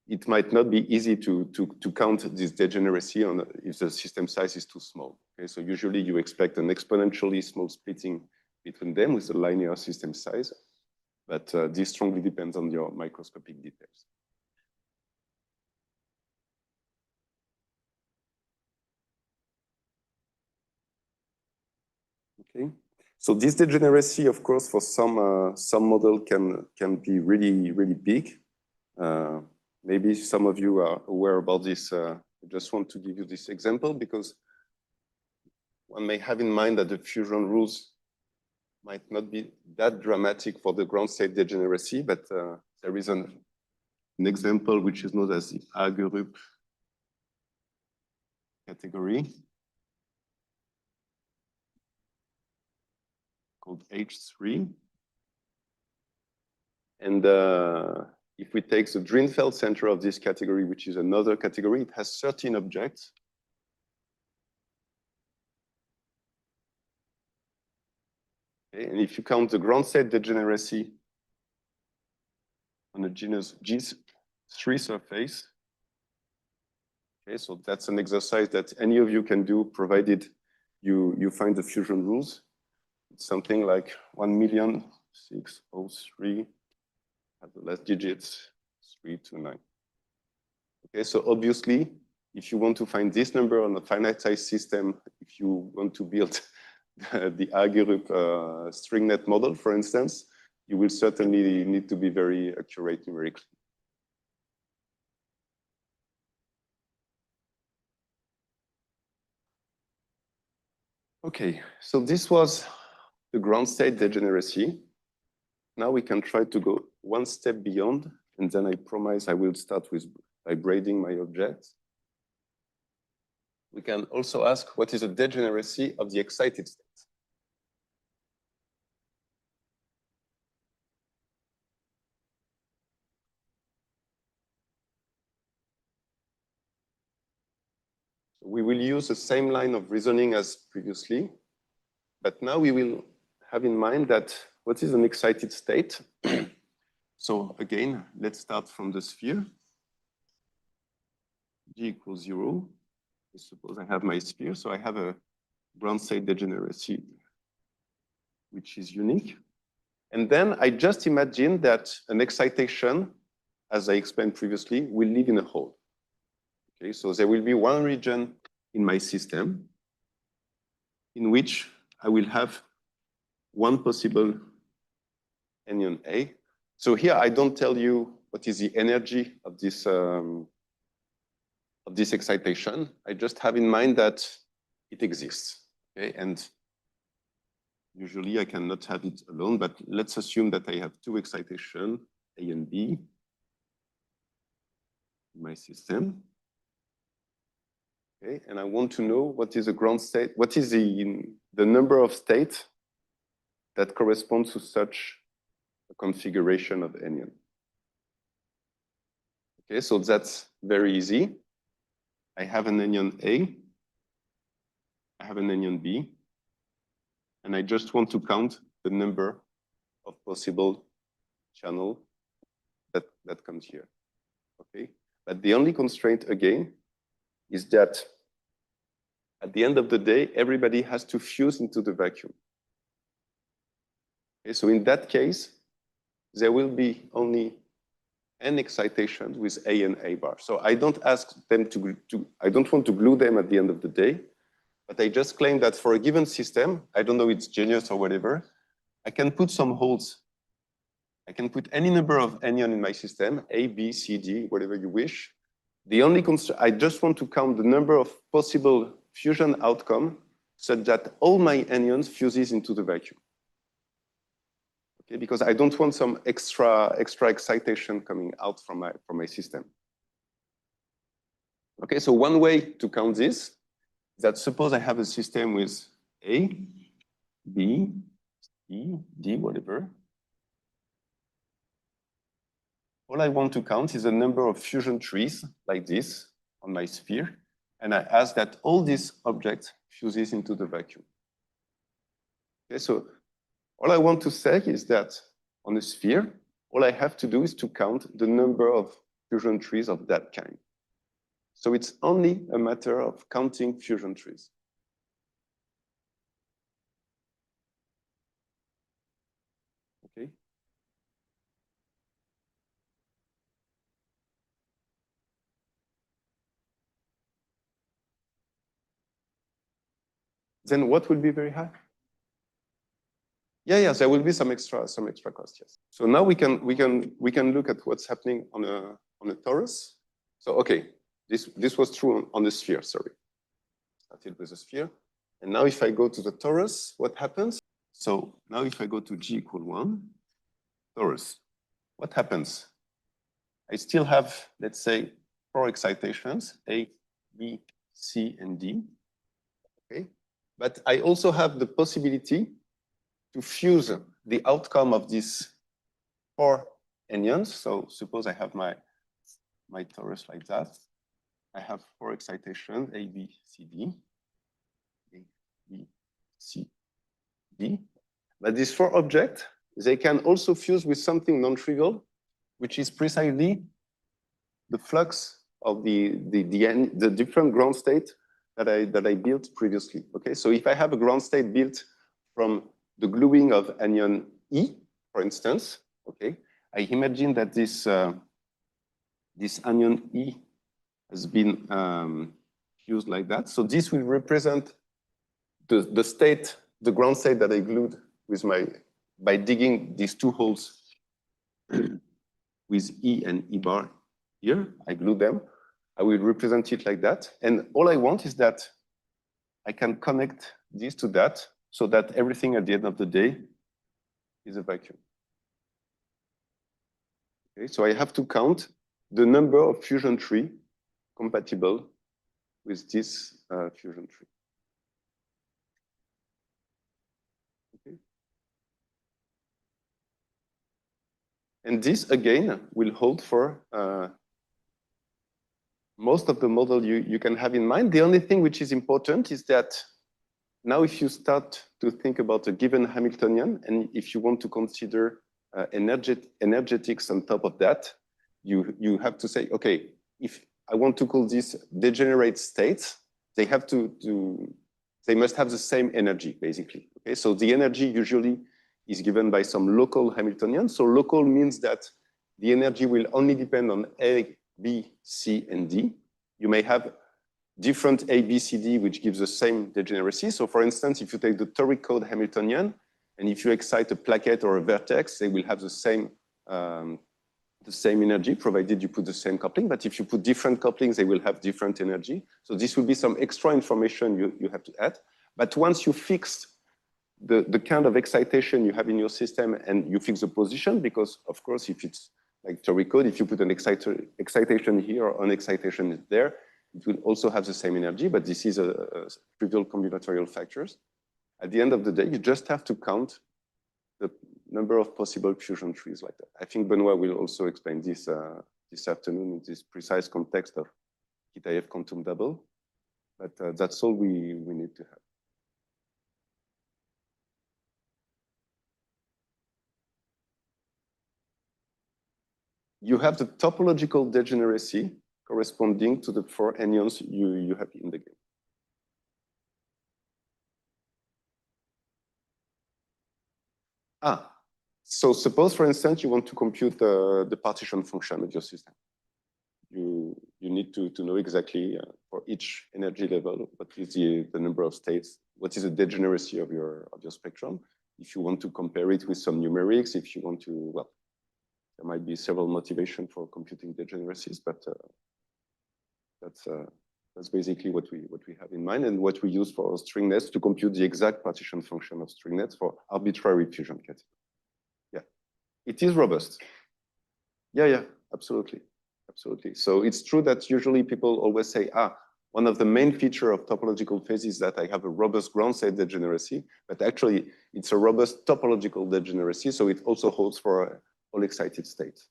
it might not be easy to count this degeneracy on if the system size is too small. Okay, so usually you expect an exponentially small splitting between them with a linear system size. But this strongly depends on your microscopic details. Okay, so this degeneracy, of course, for some model can be really big. Maybe some of you are aware about this. I just want to give you this example because one may have in mind that the fusion rules might not be that dramatic for the ground state degeneracy, but there is an example which is known as the Hagerup category called H3. And if we take the Drinfeld center of this category, which is another category, it has 13 objects. Okay, and if you count the ground state degeneracy on a genus G3 surface, okay, so that's an exercise that any of you can do, provided you find the fusion rules. It's something like 1,603, have the last digits, 329. Okay, so obviously, if you want to find this number on a finite size system, if you want to build the Hagerup stringnet model, for instance, you will certainly need to be very accurate numerically. Okay, so this was the ground state degeneracy. Now we can try to go one step beyond, and then I promise I will start by braiding my objects. We can also ask what is the degeneracy of the excited state. We will use the same line of reasoning as previously, but now we will have in mind that what is an excited state? So again, let's start from the sphere. G equals 0. I suppose I have my sphere, so I have a ground state degeneracy, which is unique. And then I just imagine that an excitation, as I explained previously, will live in a hole. Okay, so there will be one region in my system in which I will have one possible Anyon A. So here I don't tell you what is the energy of this excitation. I just have in mind that it exists. Okay, and usually I cannot have it alone, but let's assume that I have two excitations, A and B, in my system. Okay, and I want to know what is the ground state, what is the number of states that corresponds to such a configuration of Anyon. Okay, so that's very easy. I have an Anyon A. I have an Anyon B, and I just want to count the number of possible channels that comes here. Okay, but the only constraint again is that at the end of the day, everybody has to fuse into the vacuum. Okay, so in that case, there will be only n excitations with A and A bar. So I don't ask them I don't want to glue them at the end of the day, but I just claim that for a given system, I don't know it's genius or whatever, I can put some holes. I can put any number of Anyon in my system, A, B, C, D, whatever you wish. The only constraint, I just want to count the number of possible fusion outcome such that all my Anyons fuses into the vacuum. Okay, because I don't want some extra excitation coming out from my system. Okay, so one way to count this is that suppose I have a system with A, B, C, D, whatever. All I want to count is the number of fusion trees like this on my sphere. And I ask that all these objects fuses into the vacuum. Okay, so all I want to say is that on a sphere, all I have to do is to count the number of fusion trees of that kind. So it's only a matter of counting fusion trees. Okay. Then what will be very high? Yeah, there will be some extra cost, yes. So now we can look at what's happening on a torus. So okay, this was true on the sphere, sorry. Started with a sphere. And now if I go to the torus, what happens? So now if I go to G equal 1, torus, what happens? I still have, let's say, 4 excitations, A, B, C, and D. Okay. But I also have the possibility to fuse the outcome of these 4 Anyons. So suppose I have my torus like that. I have 4 excitations, A, B, C, D. A, B, C, D. But these 4 objects, they can also fuse with something non-trivial, which is precisely the flux of the different ground state that I built previously. Okay, so if I have a ground state built from the gluing of Anyon E, for instance, okay, I imagine that this Anyon E has been fused like that. So this will represent the state, the ground state that I glued with by digging these 2 holes with E and E bar here. I glue them. I will represent it like that. And all I want is that I can connect this to that so that everything at the end of the day is a vacuum. Okay, so I have to count the number of fusion tree compatible with this fusion tree. Okay. And this, again, will hold for most of the model you can have in mind. The only thing which is important is that now if you start to think about a given Hamiltonian, and if you want to consider energetics on top of that, you have to say, okay, if I want to call this degenerate states, they must have the same energy, basically. Okay, so the energy usually is given by some local Hamiltonian. So local means that the energy will only depend on A, B, C, and D. You may have different A, B, C, D, which gives the same degeneracy. So for instance, if you take the toric code Hamiltonian, and if you excite a plaquette or a vertex, they will have the same energy, provided you put the same coupling. But if you put different couplings, they will have different energy. So this will be some extra information you have to add. But once you fix the kind of excitation you have in your system and you fix the position, because of course, if it's like toric code, if you put an excitation here or an excitation there, it will also have the same energy, but this is a trivial combinatorial factors. At the end of the day, you just have to count the number of possible fusion trees like that. I think Benoit will also explain this this afternoon in this precise context of ICTS-TIFR quantum double, but that's all we need to have. you have the topological degeneracy corresponding to the 4 anyons you have in the game. So suppose, for instance, you want to compute the partition function of your system. You need to know exactly for each energy level what is the number of states, what is the degeneracy of your spectrum. If you want to compare it with some numerics, if you want to, well, there might be several motivations for computing degeneracies, but that's basically what we have in mind and what we use for string nets to compute the exact partition function of string nets for arbitrary fusion category. Yeah, it is robust. Yeah, absolutely. Absolutely. So it's true that usually people always say, one of the main features of topological phase is that I have a robust ground state degeneracy, but actually it's a robust topological degeneracy. So it also holds for all excited states.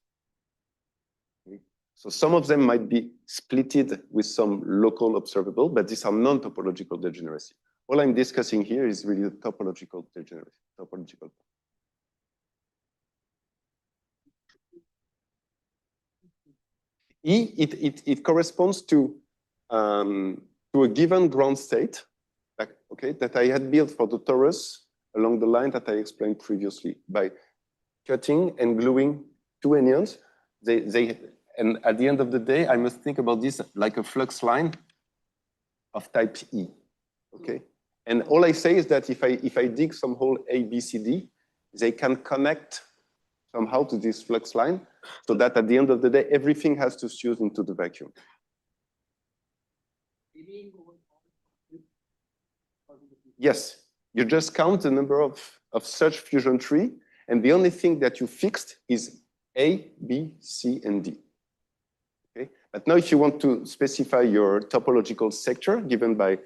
Okay. So some of them might be splitted with some local observable, but these are non-topological degeneracy. All I'm discussing here is really the topological degeneracy, topological. E, it corresponds to a given ground state, that I had built for the torus along the line that I explained previously by cutting and gluing 2 anyons. And at the end of the day, I must think about this like a flux line of type E. Okay, and all I say is that if I dig some hole A, B, C, D, they can connect somehow to this flux line, so that at the end of the day, everything has to fuse into the vacuum. Yes, you just count the number of such fusion tree, and the only thing that you fixed is A, B, C, and D. Okay, but now if you want to specify your topological sector given by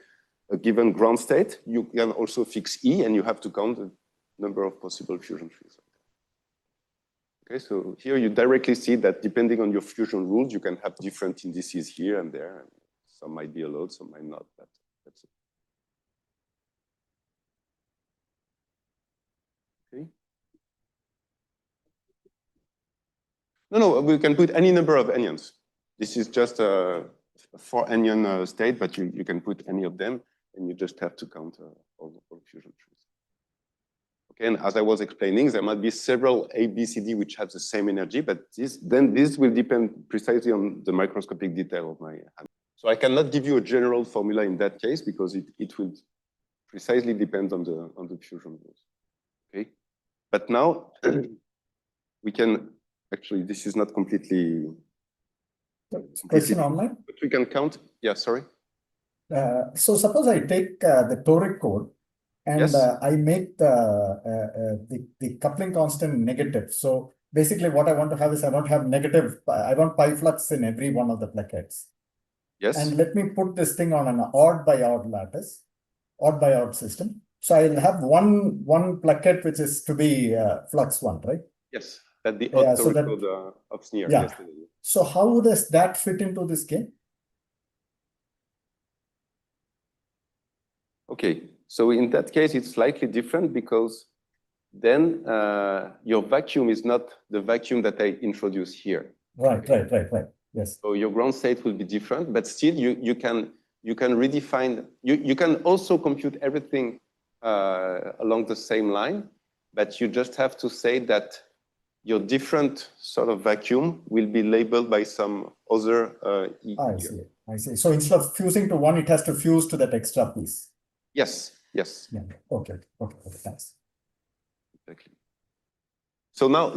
a given ground state, you can also fix E, and you have to count the number of possible fusion trees. Okay, so here you directly see that depending on your fusion rules, you can have different indices here and there. And some might be allowed, some might not, but that's it. Okay. No, we can put any number of anyons. This is just a 4 anyon state, but you can put any of them, and you just have to count all fusion trees. Okay, and as I was explaining, there might be several A, B, C, D which have the same energy, but this will depend precisely on the microscopic detail of my hand. So I cannot give you a general formula in that case because it will precisely depend on the fusion rules. Okay, but now we can actually, this is not completely. Question online? But we can count. Yeah, sorry. So suppose I take the toric code. And yes. I make the coupling constant negative. So basically what I want to have is I want to have negative, I want pi flux in every one of the plaquettes. Yes. And let me put this thing on an odd by odd lattice, odd by odd system. So I'll have one plaquette which is to be flux 1, right? Yes, that the odd toric code of Sneer yesterday. So how does that fit into this game? Okay. So in that case, it's slightly different because then your vacuum is not the vacuum that I introduce here. Right. Yes. So your ground state will be different, but still you can redefine. You can also compute everything along the same line, but you just have to say that your different sort of vacuum will be labeled by some other E. I see. So instead of fusing to one, it has to fuse to that extra piece. Yes. Yeah. Okay. Thanks. Exactly. So now,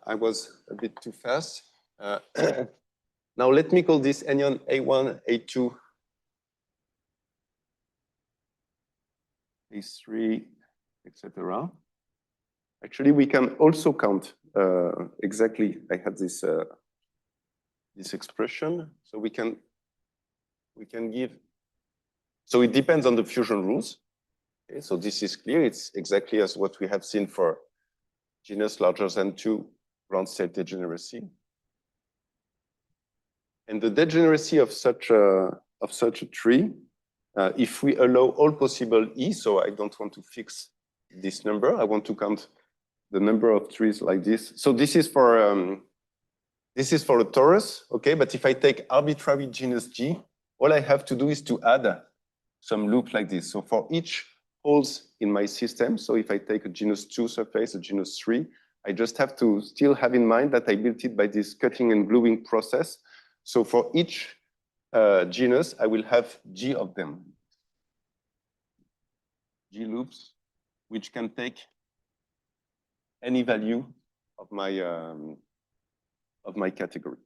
I was a bit too fast. Now let me call this anyon A1, A2, A3, etc. Actually, we can also count exactly. I had this this expression, so we can give. So it depends on the fusion rules. Okay, so this is clear. It's exactly as what we have seen for genus larger than 2 ground state degeneracy. And the degeneracy of such a tree, if we allow all possible E, so I don't want to fix this number, I want to count the number of trees like this. So this is for This is for a torus, okay? But if I take arbitrary genus G, all I have to do is to add some loop like this. So for each holes in my system, so if I take a genus 2 surface, a genus 3, I just have to still have in mind that I built it by this cutting and gluing process. So for each genus, I will have G of them. G loops, which can take any value of my category.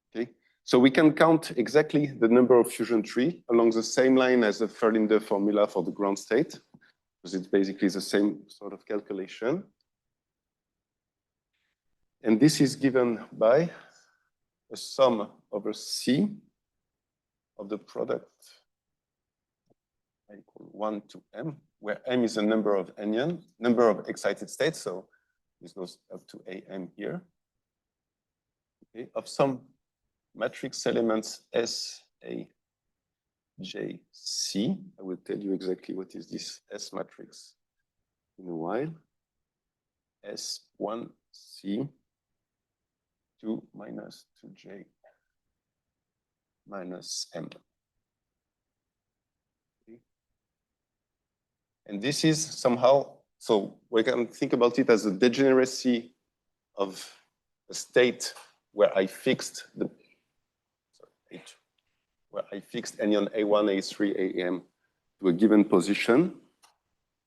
Okay, so we can count exactly the number of fusion tree along the same line as the Ferlinde formula for the ground state, because it's basically the same sort of calculation. And this is given by a sum over C of the product I equal 1 to M, where M is a number of Anyon, number of excited states, so this goes up to AM here. Okay, of some matrix elements S, A, J, C. I will tell you exactly what is this S matrix in a while. S1, C, 2 minus 2J minus M. Okay. And this is somehow, so we can think about it as a degeneracy of a state where I fixed the, where I fixed Anyon A1, A3, AM to a given position.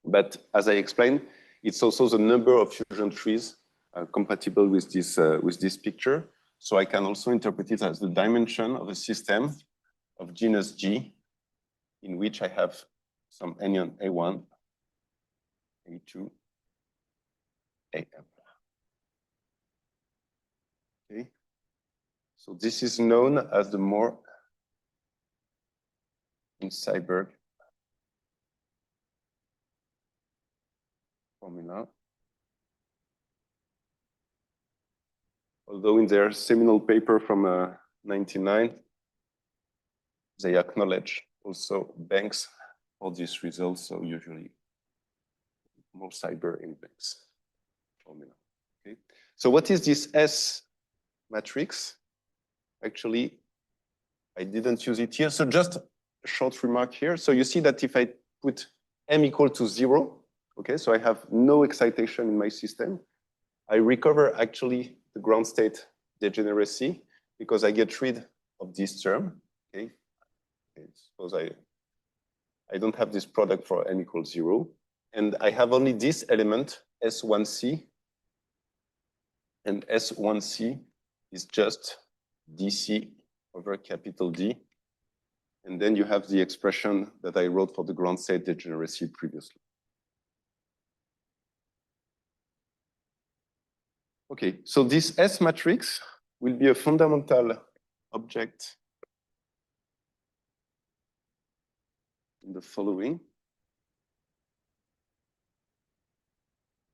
But as I explained, it's also the number of fusion trees compatible with this picture. So I can also interpret it as the dimension of a system of genus G, in which I have some Anyon A1, A2, AM. Okay. So this is known as the Moore and Seiberg formula. Although in their seminal paper from 99, they acknowledge also banks for these results. So usually more Seiberg in banks formula. Okay. So what is this S matrix? Actually, I didn't use it here. So just a short remark here. So you see that if I put M equal to 0, okay, so I have no excitation in my system, I recover actually the ground state degeneracy because I get rid of this term. Okay, suppose I don't have this product for M equals 0, and I have only this element S1C, and S1C is just DC over capital D, and then you have the expression that I wrote for the ground state degeneracy previously. Okay, so this S matrix will be a fundamental object in the following.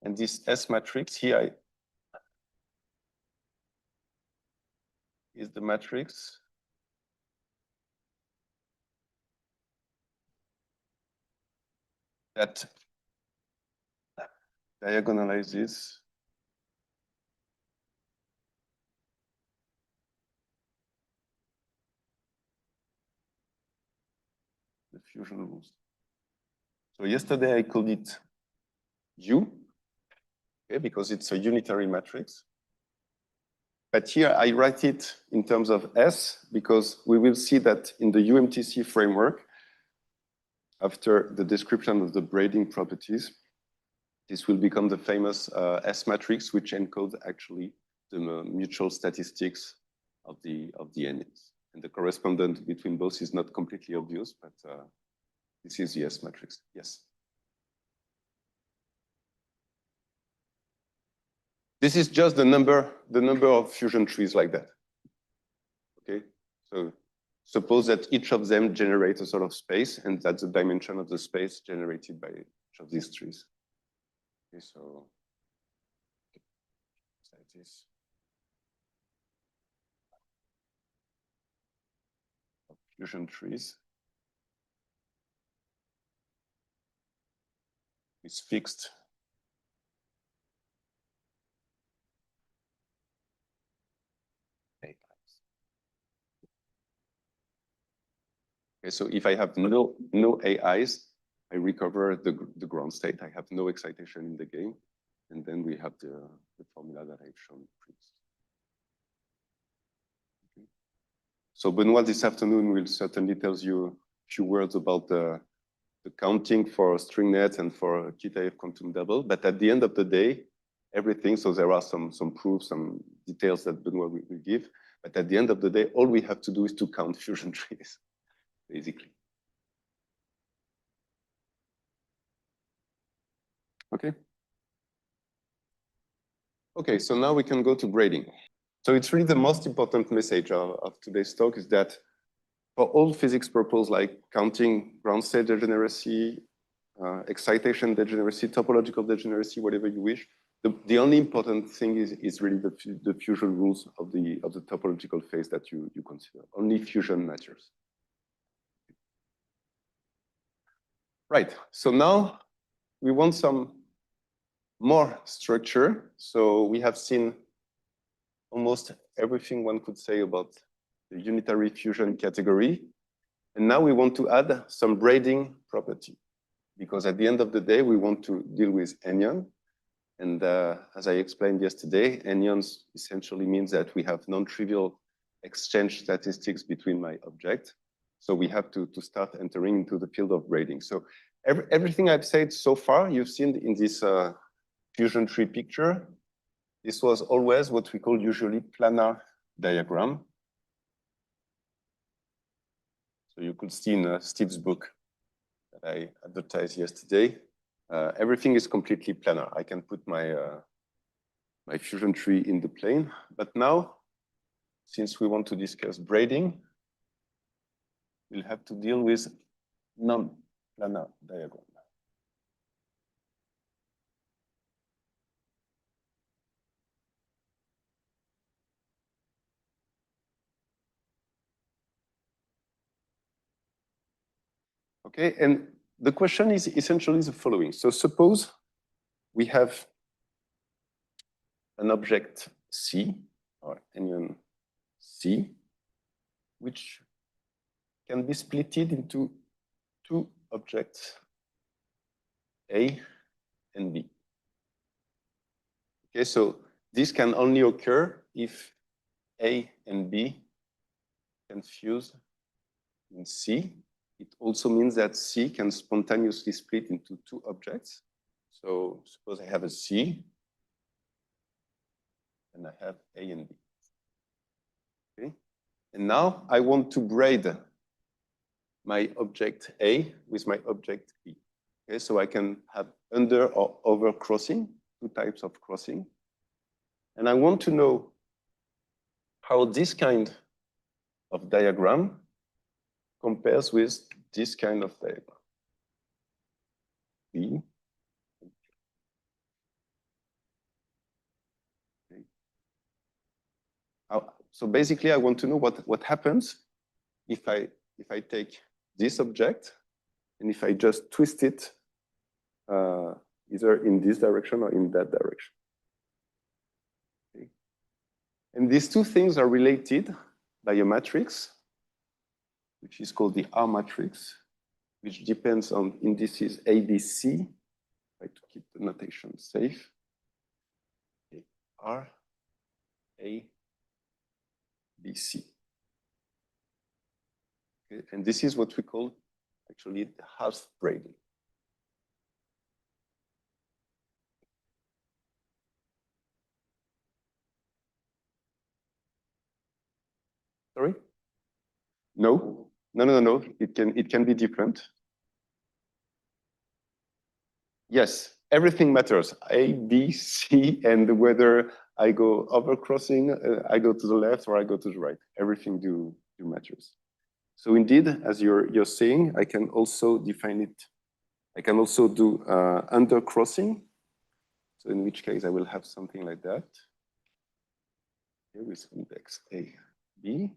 And this S matrix here is the matrix that diagonalizes the fusion rules. So yesterday I called it U, okay, because it's a unitary matrix. But here I write it in terms of S because we will see that in the UMTC framework, after the description of the braiding properties, this will become the famous S matrix, which encodes actually the mutual statistics of the Anyons. And the correspondence between both is not completely obvious, but this is the S matrix. Yes. This is just the number of fusion trees like that. Okay, so suppose that each of them generates a sort of space, and that's the dimension of the space generated by each of these trees. Okay, so like this. Fusion trees is fixed. Okay, so if I have no AIs, I recover the ground state. I have no excitation in the game. And then we have the formula that I've shown previously. Okay. So Benoit this afternoon will certainly tell you a few words about the counting for string net and for K-TIFR quantum double. But at the end of the day, everything, so there are some proofs, some details that Benoit will give. But at the end of the day, all we have to do is to count fusion trees, basically. Okay. Okay, so now we can go to grading. So it's really the most important message of today's talk is that for all physics purposes like counting ground state degeneracy, excitation degeneracy, topological degeneracy, whatever you wish, the only important thing is really the fusion rules of the topological phase that you consider. Only fusion matters. Right. So now we want some more structure. So we have seen almost everything one could say about the unitary fusion category. And now we want to add some braiding property, because at the end of the day, we want to deal with Anyon. And as I explained yesterday, Anyons essentially means that we have non-trivial exchange statistics between my object. So we have to start entering into the field of braiding. So everything I've said so far, you've seen in this fusion tree picture. This was always what we call usually planar diagram. So you could see in Steve's book that I advertised yesterday, everything is completely planar. I can put my my fusion tree in the plane. But now, since we want to discuss braiding, we'll have to deal with non-planar diagram. Okay, and the question is essentially the following. So suppose we have an object C, or Anyon C, which can be splitted into two objects, A and B. Okay, so this can only occur if A and B can fuse in C. It also means that C can spontaneously split into two objects. So suppose I have a C and I have A and B. Okay, and now I want to braid my object A with my object B. Okay, so I can have under or over crossing, two types of crossing. And I want to know how this kind of diagram compares with this kind of diagram. B. Okay. So basically, I want to know what happens if I take this object and if I just twist it either in this direction or in that direction. Okay. And these two things are related by a matrix, which is called the R matrix, which depends on indices ABC. Try to keep the notation safe. Okay. R, A, B, C. Okay. And this is what we call actually the half braiding. Sorry? No. No. It can be different. Yes, everything matters. A, B, C, and whether I go over crossing, I go to the left or I go to the right. Everything do matters. So indeed, as you're saying, I can also define it. I can also do under crossing. So in which case I will have something like that. Here with index A, B.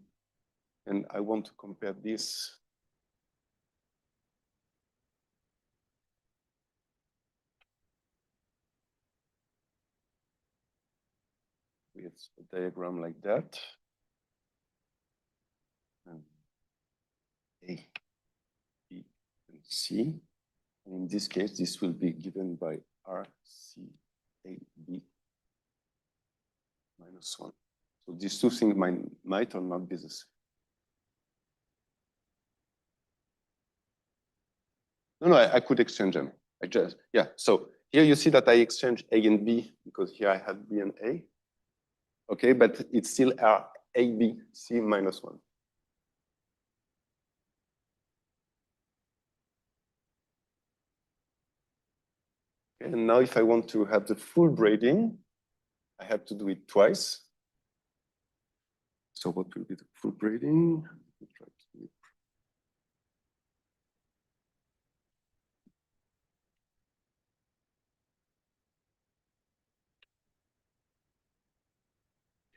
And I want to compare this with a diagram like that. And A, C. And in this case, this will be given by R, C, A, B minus 1. So these two things might or not be the same. No, I could exchange them. Yeah. So here you see that I exchange A and B because here I had B and A. Okay, but it's still R, A, B, C minus 1. Okay, and now if I want to have the full braiding, I have to do it twice. So what will be the full braiding?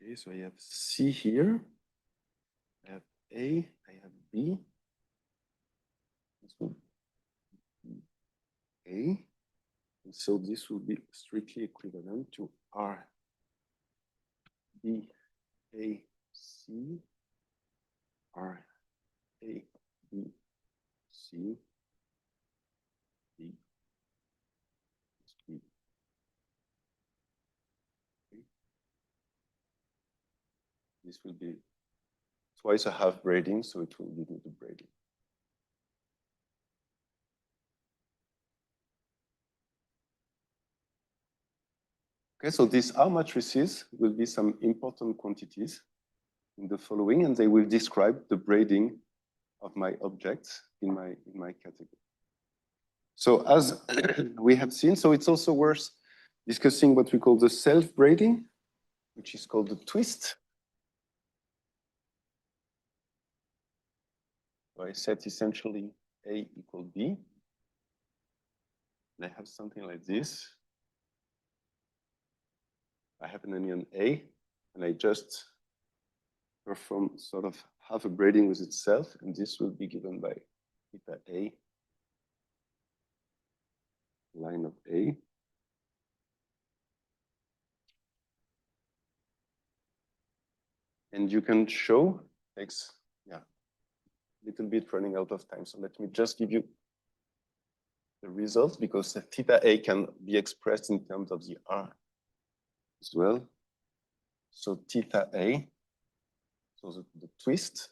Okay, so I have C here, I have A, I have B. This will be A. And so this will be strictly equivalent to R, B, A, C, R, A, B, C, D, B. Okay. This will be twice a half braiding, so it will give me the braiding. Okay, so these R matrices will be some important quantities in the following, and they will describe the braiding of my objects in my category. So as we have seen, so it's also worth discussing what we call the self-braiding, which is called the twist. So I set essentially A equal B. And I have something like this. I have an onion A, and I just perform sort of half a braiding with itself, and this will be given by theta A, line of A. And you can show, takes, yeah, a little bit running out of time. So let me just give you the results, because theta A can be expressed in terms of the R as well. So theta A, so the twist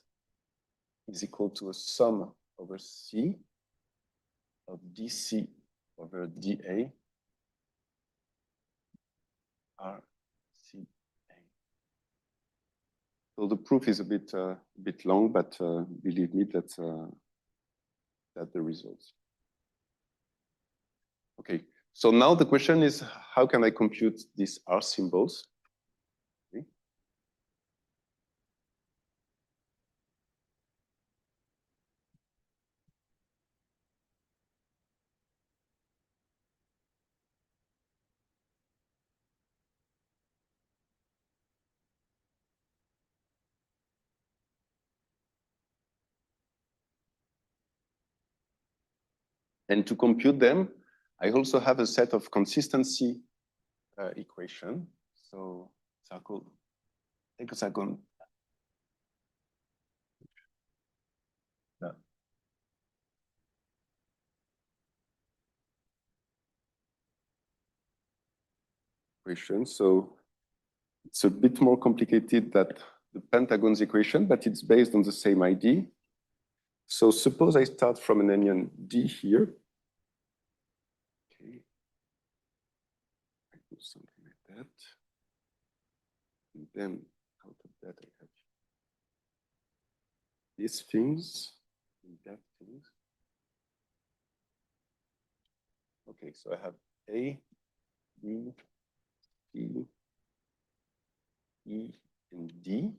is equal to a sum over C of dC over dA R C A. So the proof is a bit long, but believe me, that's the results. Okay, so now the question is, how can I compute these R symbols? Okay. And to compute them, I also have a set of consistency equation. So circle hexagon. Yeah. Equation. So it's a bit more complicated than the Pentagon's equation, but it's based on the same idea. So suppose I start from an onion D here. Okay. I do something like that. And then out of that, I have these things and that things. Okay, so I have A, B, C, E, and D.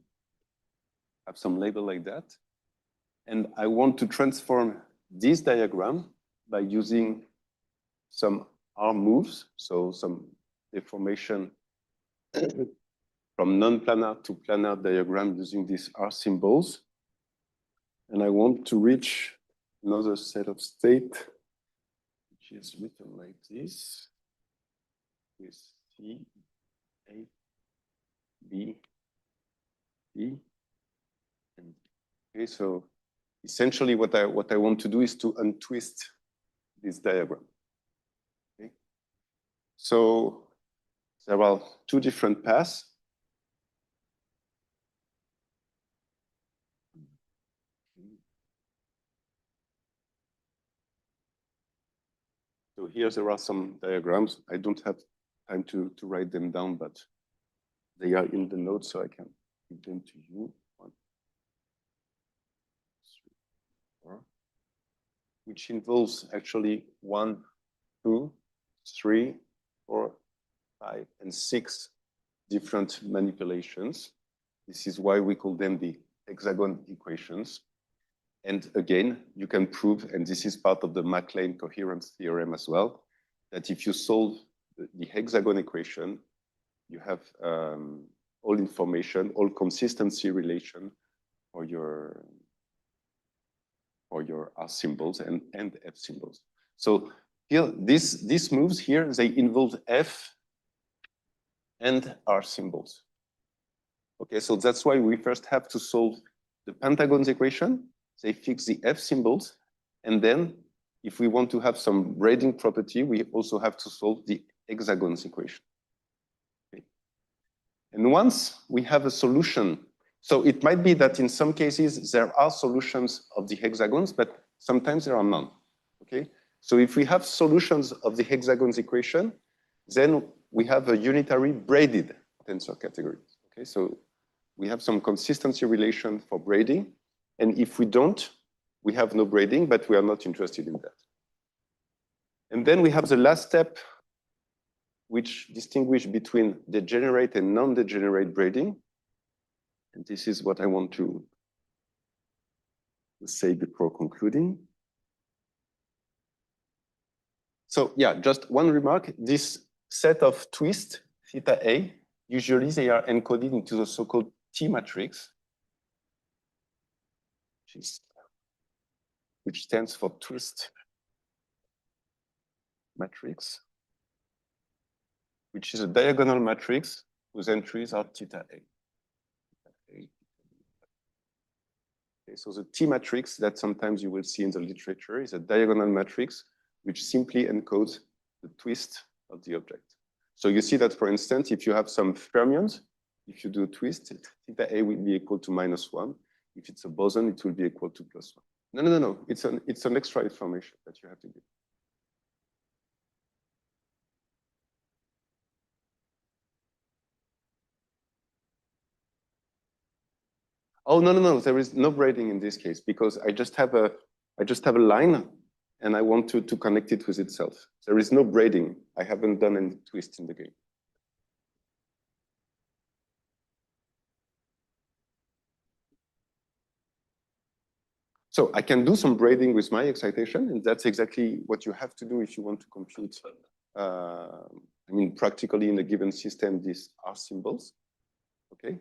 I have some label like that. And I want to transform this diagram by using some R moves, so some deformation from non-planar to planar diagram using these R symbols. And I want to reach another set of state, which is written like this, with C, A, B, D, and okay, so essentially what I want to do is to untwist this diagram. Okay. So there are two different paths. So here there are some diagrams. I don't have time to write them down, but they are in the notes, so I can give them to you. 1, 3, 4, which involves actually 1, 2, 3, 4, 5, and 6 different manipulations. This is why we call them the hexagon equations. And again, you can prove, and this is part of the MacLane coherence theorem as well, that if you solve the hexagon equation, you have all information, all consistency relation for your R symbols and F symbols. So here, these moves here, they involve F and R symbols. Okay, so that's why we first have to solve the pentagons equation. They fix the F symbols. And then if we want to have some braiding property, we also have to solve the hexagons equation. Okay. And once we have a solution, so it might be that in some cases there are solutions of the hexagons, but sometimes there are none. Okay. So if we have solutions of the hexagons equation, then we have a unitary braided tensor category. Okay, so we have some consistency relation for braiding. And if we don't, we have no braiding, but we are not interested in that. And then we have the last step, which distinguish between degenerate and non-degenerate braiding. And this is what I want to say before concluding. So yeah, just one remark. This set of twists, theta A, usually they are encoded into the so-called T matrix, which stands for twist matrix, which is a diagonal matrix whose entries are theta A. Okay, so the T matrix that sometimes you will see in the literature is a diagonal matrix which simply encodes the twist of the object. So you see that, for instance, if you have some fermions, if you do a twist, theta A will be equal to -1. If it's a boson, it will be equal to +1. No. It's an extra information that you have to give. Oh, no. There is no braiding in this case because I just have a line and I want to connect it with itself. There is no braiding. I haven't done any twist in the game. So I can do some braiding with my excitation, and that's exactly what you have to do if you want to compute, I mean, practically in a given system, these R symbols, okay?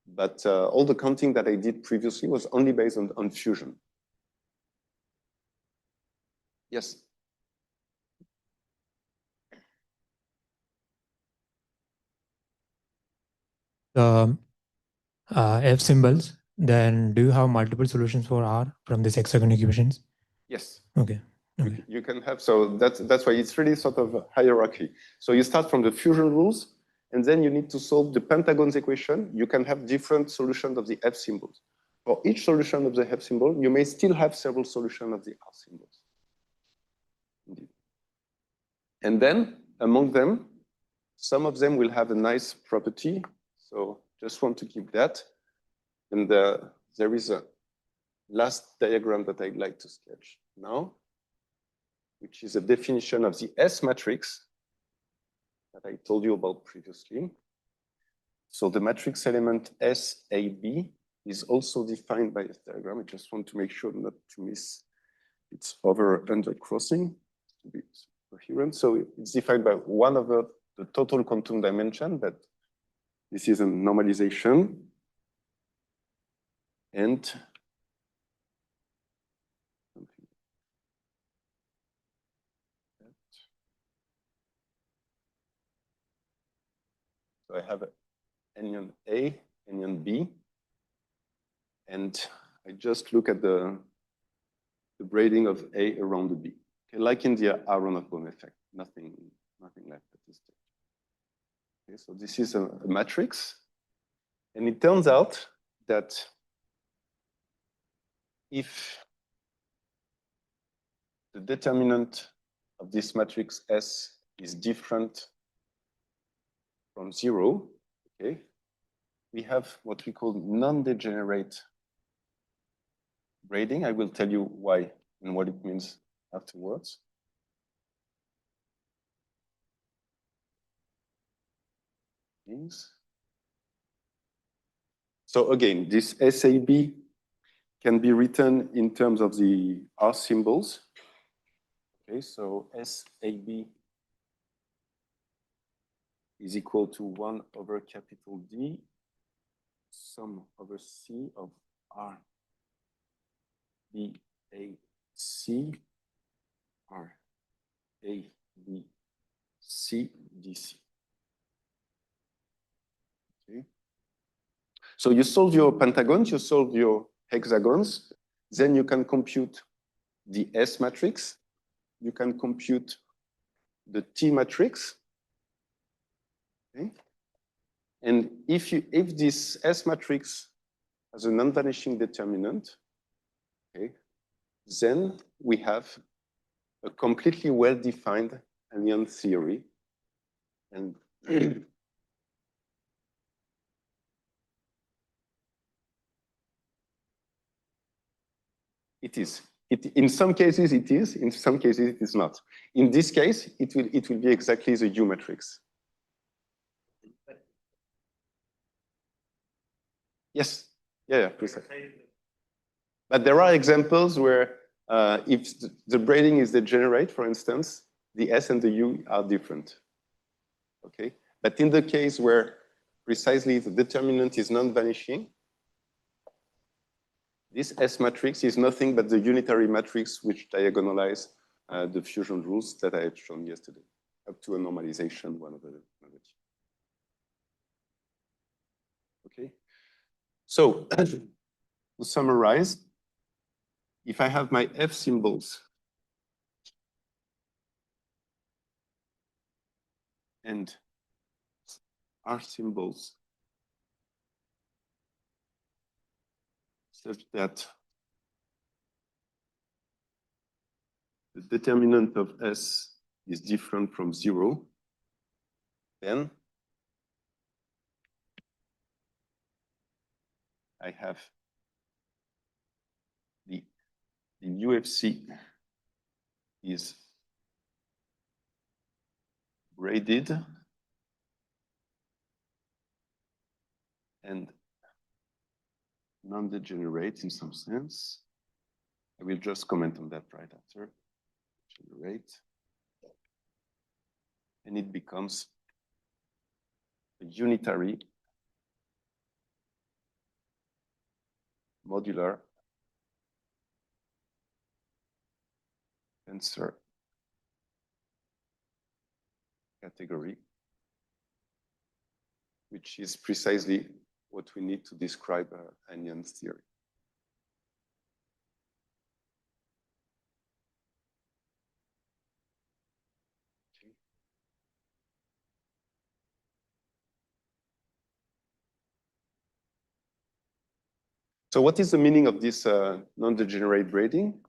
But all the counting that I did previously was only based on fusion. Yes? F symbols, then do you have multiple solutions for R from these hexagon equations? Yes. Okay. You can have, so that's why it's really sort of a hierarchy. So you start from the fusion rules, and then you need to solve the pentagons equation. You can have different solutions of the F symbols. For each solution of the F symbol, you may still have several solutions of the R symbols. Indeed. And then among them, some of them will have a nice property. So just want to keep that. And there is a last diagram that I'd like to sketch now, which is a definition of the S matrix that I told you about previously. So the matrix element SAB is also defined by this diagram. I just want to make sure not to miss its over under crossing to be coherent. So it's defined by 1 over the total quantum dimension, but this is a normalization. And so I have Anyon A, Anyon B, and I just look at the the braiding of A around the B. Okay, like in the Aronoff-Bohm effect, nothing left at this stage. Okay, so this is a matrix, and it turns out that if the determinant of this matrix S is different from 0, okay, we have what we call non-degenerate braiding. I will tell you why and what it means afterwards. So again, this SAB can be written in terms of the R symbols. Okay, so SAB is equal to 1 over capital D, sum over C of R, B, A, C, R, A, B, C, DC. Okay. So you solve your pentagons, you solve your hexagons, then you can compute the S matrix, you can compute the T matrix. Okay. And if this S matrix has a non-vanishing determinant, okay, then we have a completely well-defined Anyon theory. And it is. In some cases it is, in some cases it is not. In this case, it will be exactly the U matrix. Yes, yeah, precisely. But there are examples where if the braiding is degenerate, for instance, the S and the U are different. Okay, but in the case where precisely the determinant is non-vanishing, this S matrix is nothing but the unitary matrix which diagonalize the fusion rules that I had shown yesterday, up to a normalization, one of the two. Okay, so to summarize, if I have my F symbols and R symbols such that the determinant of S is different from 0, then I have the UFC is braided and non-degenerate in some sense. I will just comment on that right after. Generate. And it becomes a unitary modular tensor category, which is precisely what we need to describe Anyon's theory. Okay. So what is the meaning of this non-degenerate braiding?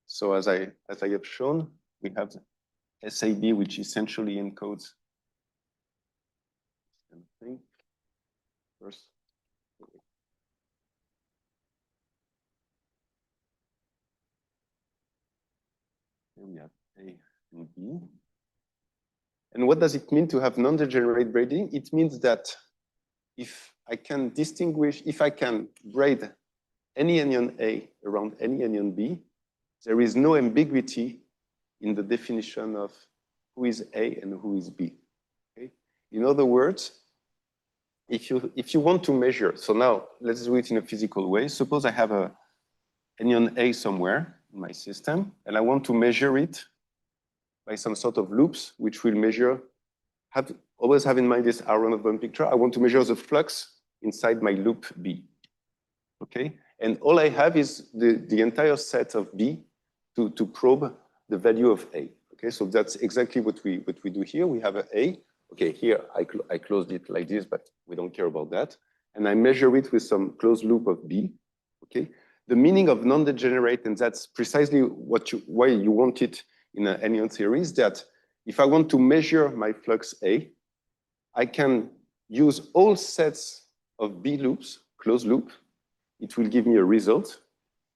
So as I have shown, we have SAB, which essentially encodes thing. First, and we have A and B. And what does it mean to have non-degenerate braiding? It means that if I can distinguish, if I can braid any Anyon A around any Anyon B, there is no ambiguity in the definition of who is A and who is B. Okay? In other words, if you want to measure, so now let's do it in a physical way. Suppose I have a Anyon A somewhere in my system, and I want to measure it by some sort of loops, which will measure, always have in mind this Aronoff-Bohm picture. I want to measure the flux inside my loop B. Okay, And all I have is the entire set of B to probe the value of A. Okay, so that's exactly what we do here. We have an A. Okay, here I closed it like this, but we don't care about that. And I measure it with some closed loop of B. Okay, the meaning of non-degenerate, and that's precisely why you want it in an Anyon theory, is that if I want to measure my flux A, I can use all sets of B loops, closed loop. It will give me a result,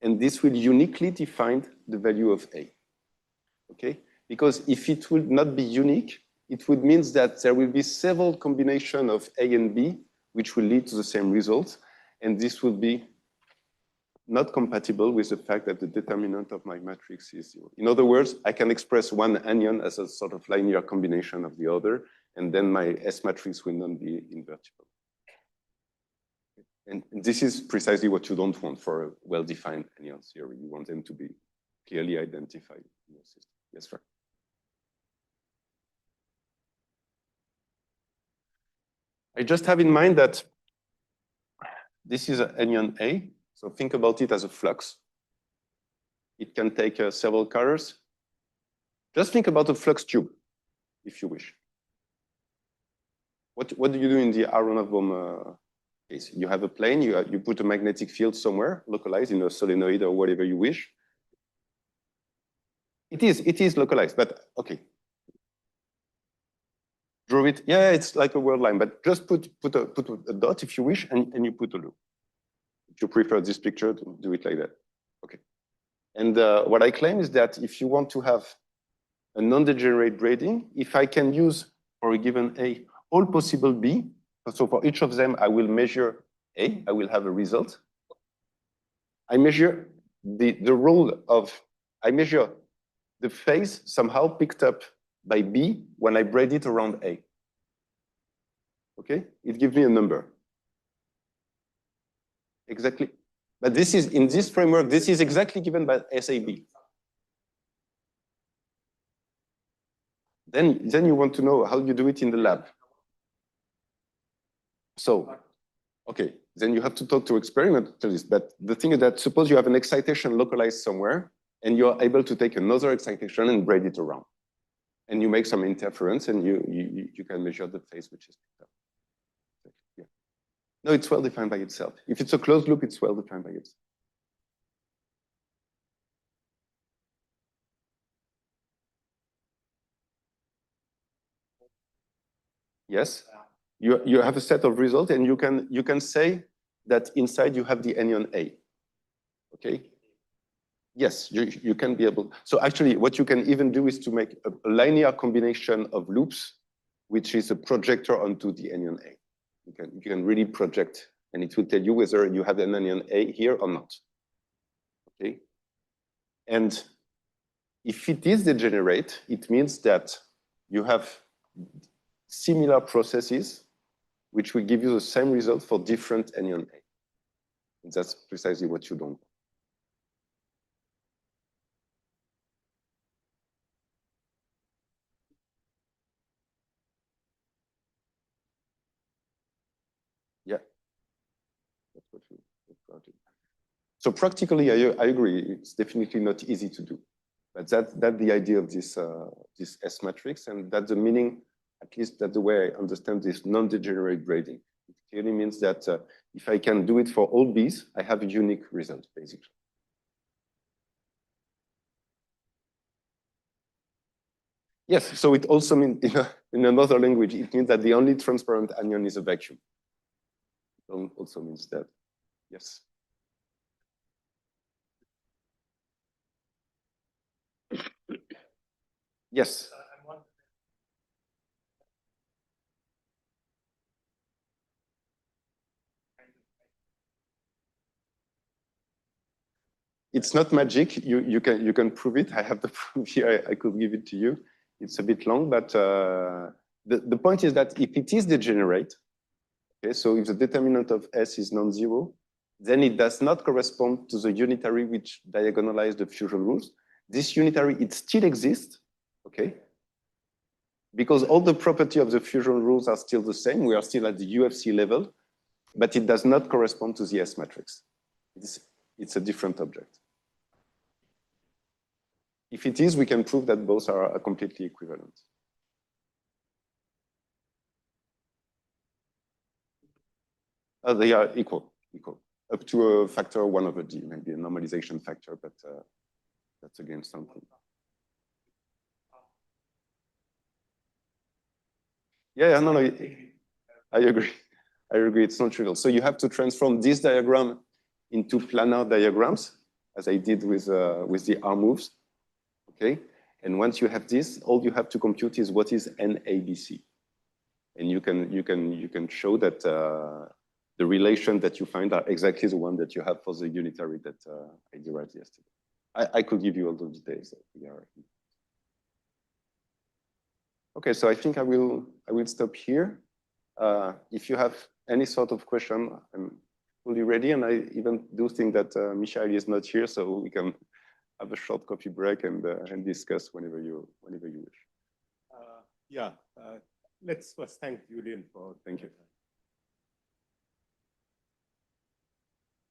and this will uniquely define the value of A. Okay, because if it would not be unique, it would mean that there will be several combinations of A and B, which will lead to the same result, and this would be not compatible with the fact that the determinant of my matrix is 0. In other words, I can express one Anyon as a sort of linear combination of the other, and then my S matrix will not be invertible. And this is precisely what you don't want for a well-defined Anyon theory. You want them to be clearly identified in your system. Yes, sir. I just have in mind that this is an Anyon A. So think about it as a flux. It can take several colors. Just think about a flux tube, if you wish. What do you do in the Aronoff-Bohm case? You have a plane, you put a magnetic field somewhere, localized in a solenoid or whatever you wish. It is localized, but okay. Draw it, yeah, it's like a word line, but just put a dot if you wish, and you put a loop. If you prefer this picture, do it like that. Okay. And what I claim is that if you want to have a non-degenerate braiding, if I can use for a given A all possible B, so for each of them I will measure A, I will have a result. I measure the role of, I measure the phase somehow picked up by B when I braid it around A. Okay, it gives me a number. Exactly. But this is, in this framework, this is exactly given by SAB. Then you want to know how you do it in the lab. So, okay, then you have to talk to experimentalists. But the thing is that suppose you have an excitation localized somewhere, and you're able to take another excitation and braid it around. And you make some interference, and you can measure the phase which is picked up. Yeah. No, it's well defined by itself. If it's a closed loop, it's well defined by itself. Yes, you have a set of results, and you can say that inside you have the Anyon A. Okay. Yes, you can be able. So actually, what you can even do is to make a linear combination of loops, which is a projector onto the Anyon A. You can really project, and it will tell you whether you have an Anyon A here or not. Okay. And if it is degenerate, it means that you have similar processes which will give you the same result for different Anyon A. And that's precisely what you don't want. Yeah. That's what we started. So practically, I agree. It's definitely not easy to do. But that's the idea of this S matrix, and that's the meaning, at least that's the way I understand this non-degenerate braiding. It clearly means that if I can do it for all B's, I have a unique result, basically. Yes, so it also means, in another language, it means that the only transparent Anyon is a vacuum. It also means that, yes. Yes. It's not magic. You can prove it. I have the proof here. I could give it to you. It's a bit long, but the point is that if it is degenerate, okay, so if the determinant of S is non-zero, then it does not correspond to the unitary which diagonalized the fusion rules. This unitary, it still exists, okay? Because all the property of the fusion rules are still the same. We are still at the UFC level, but it does not correspond to the S matrix. it's a different object. If it is, we can prove that both are completely equivalent. They are equal, up to a factor 1/d, maybe a normalization factor, but that's again something. Yeah, no, I agree. I agree, it's not trivial. So you have to transform this diagram into planar diagrams, as I did with the R moves, okay? And once you have this, all you have to compute is what is NABC. And you can show that the relation that you find are exactly the one that you have for the unitary that I derived yesterday. I could give you all the details. Okay, so I think I will stop here. If you have any sort of question, I'm fully ready, and I even do think that Michael is not here, so we can have a short coffee break and discuss whenever you wish. Yeah, let's first thank Julien for. Thank you.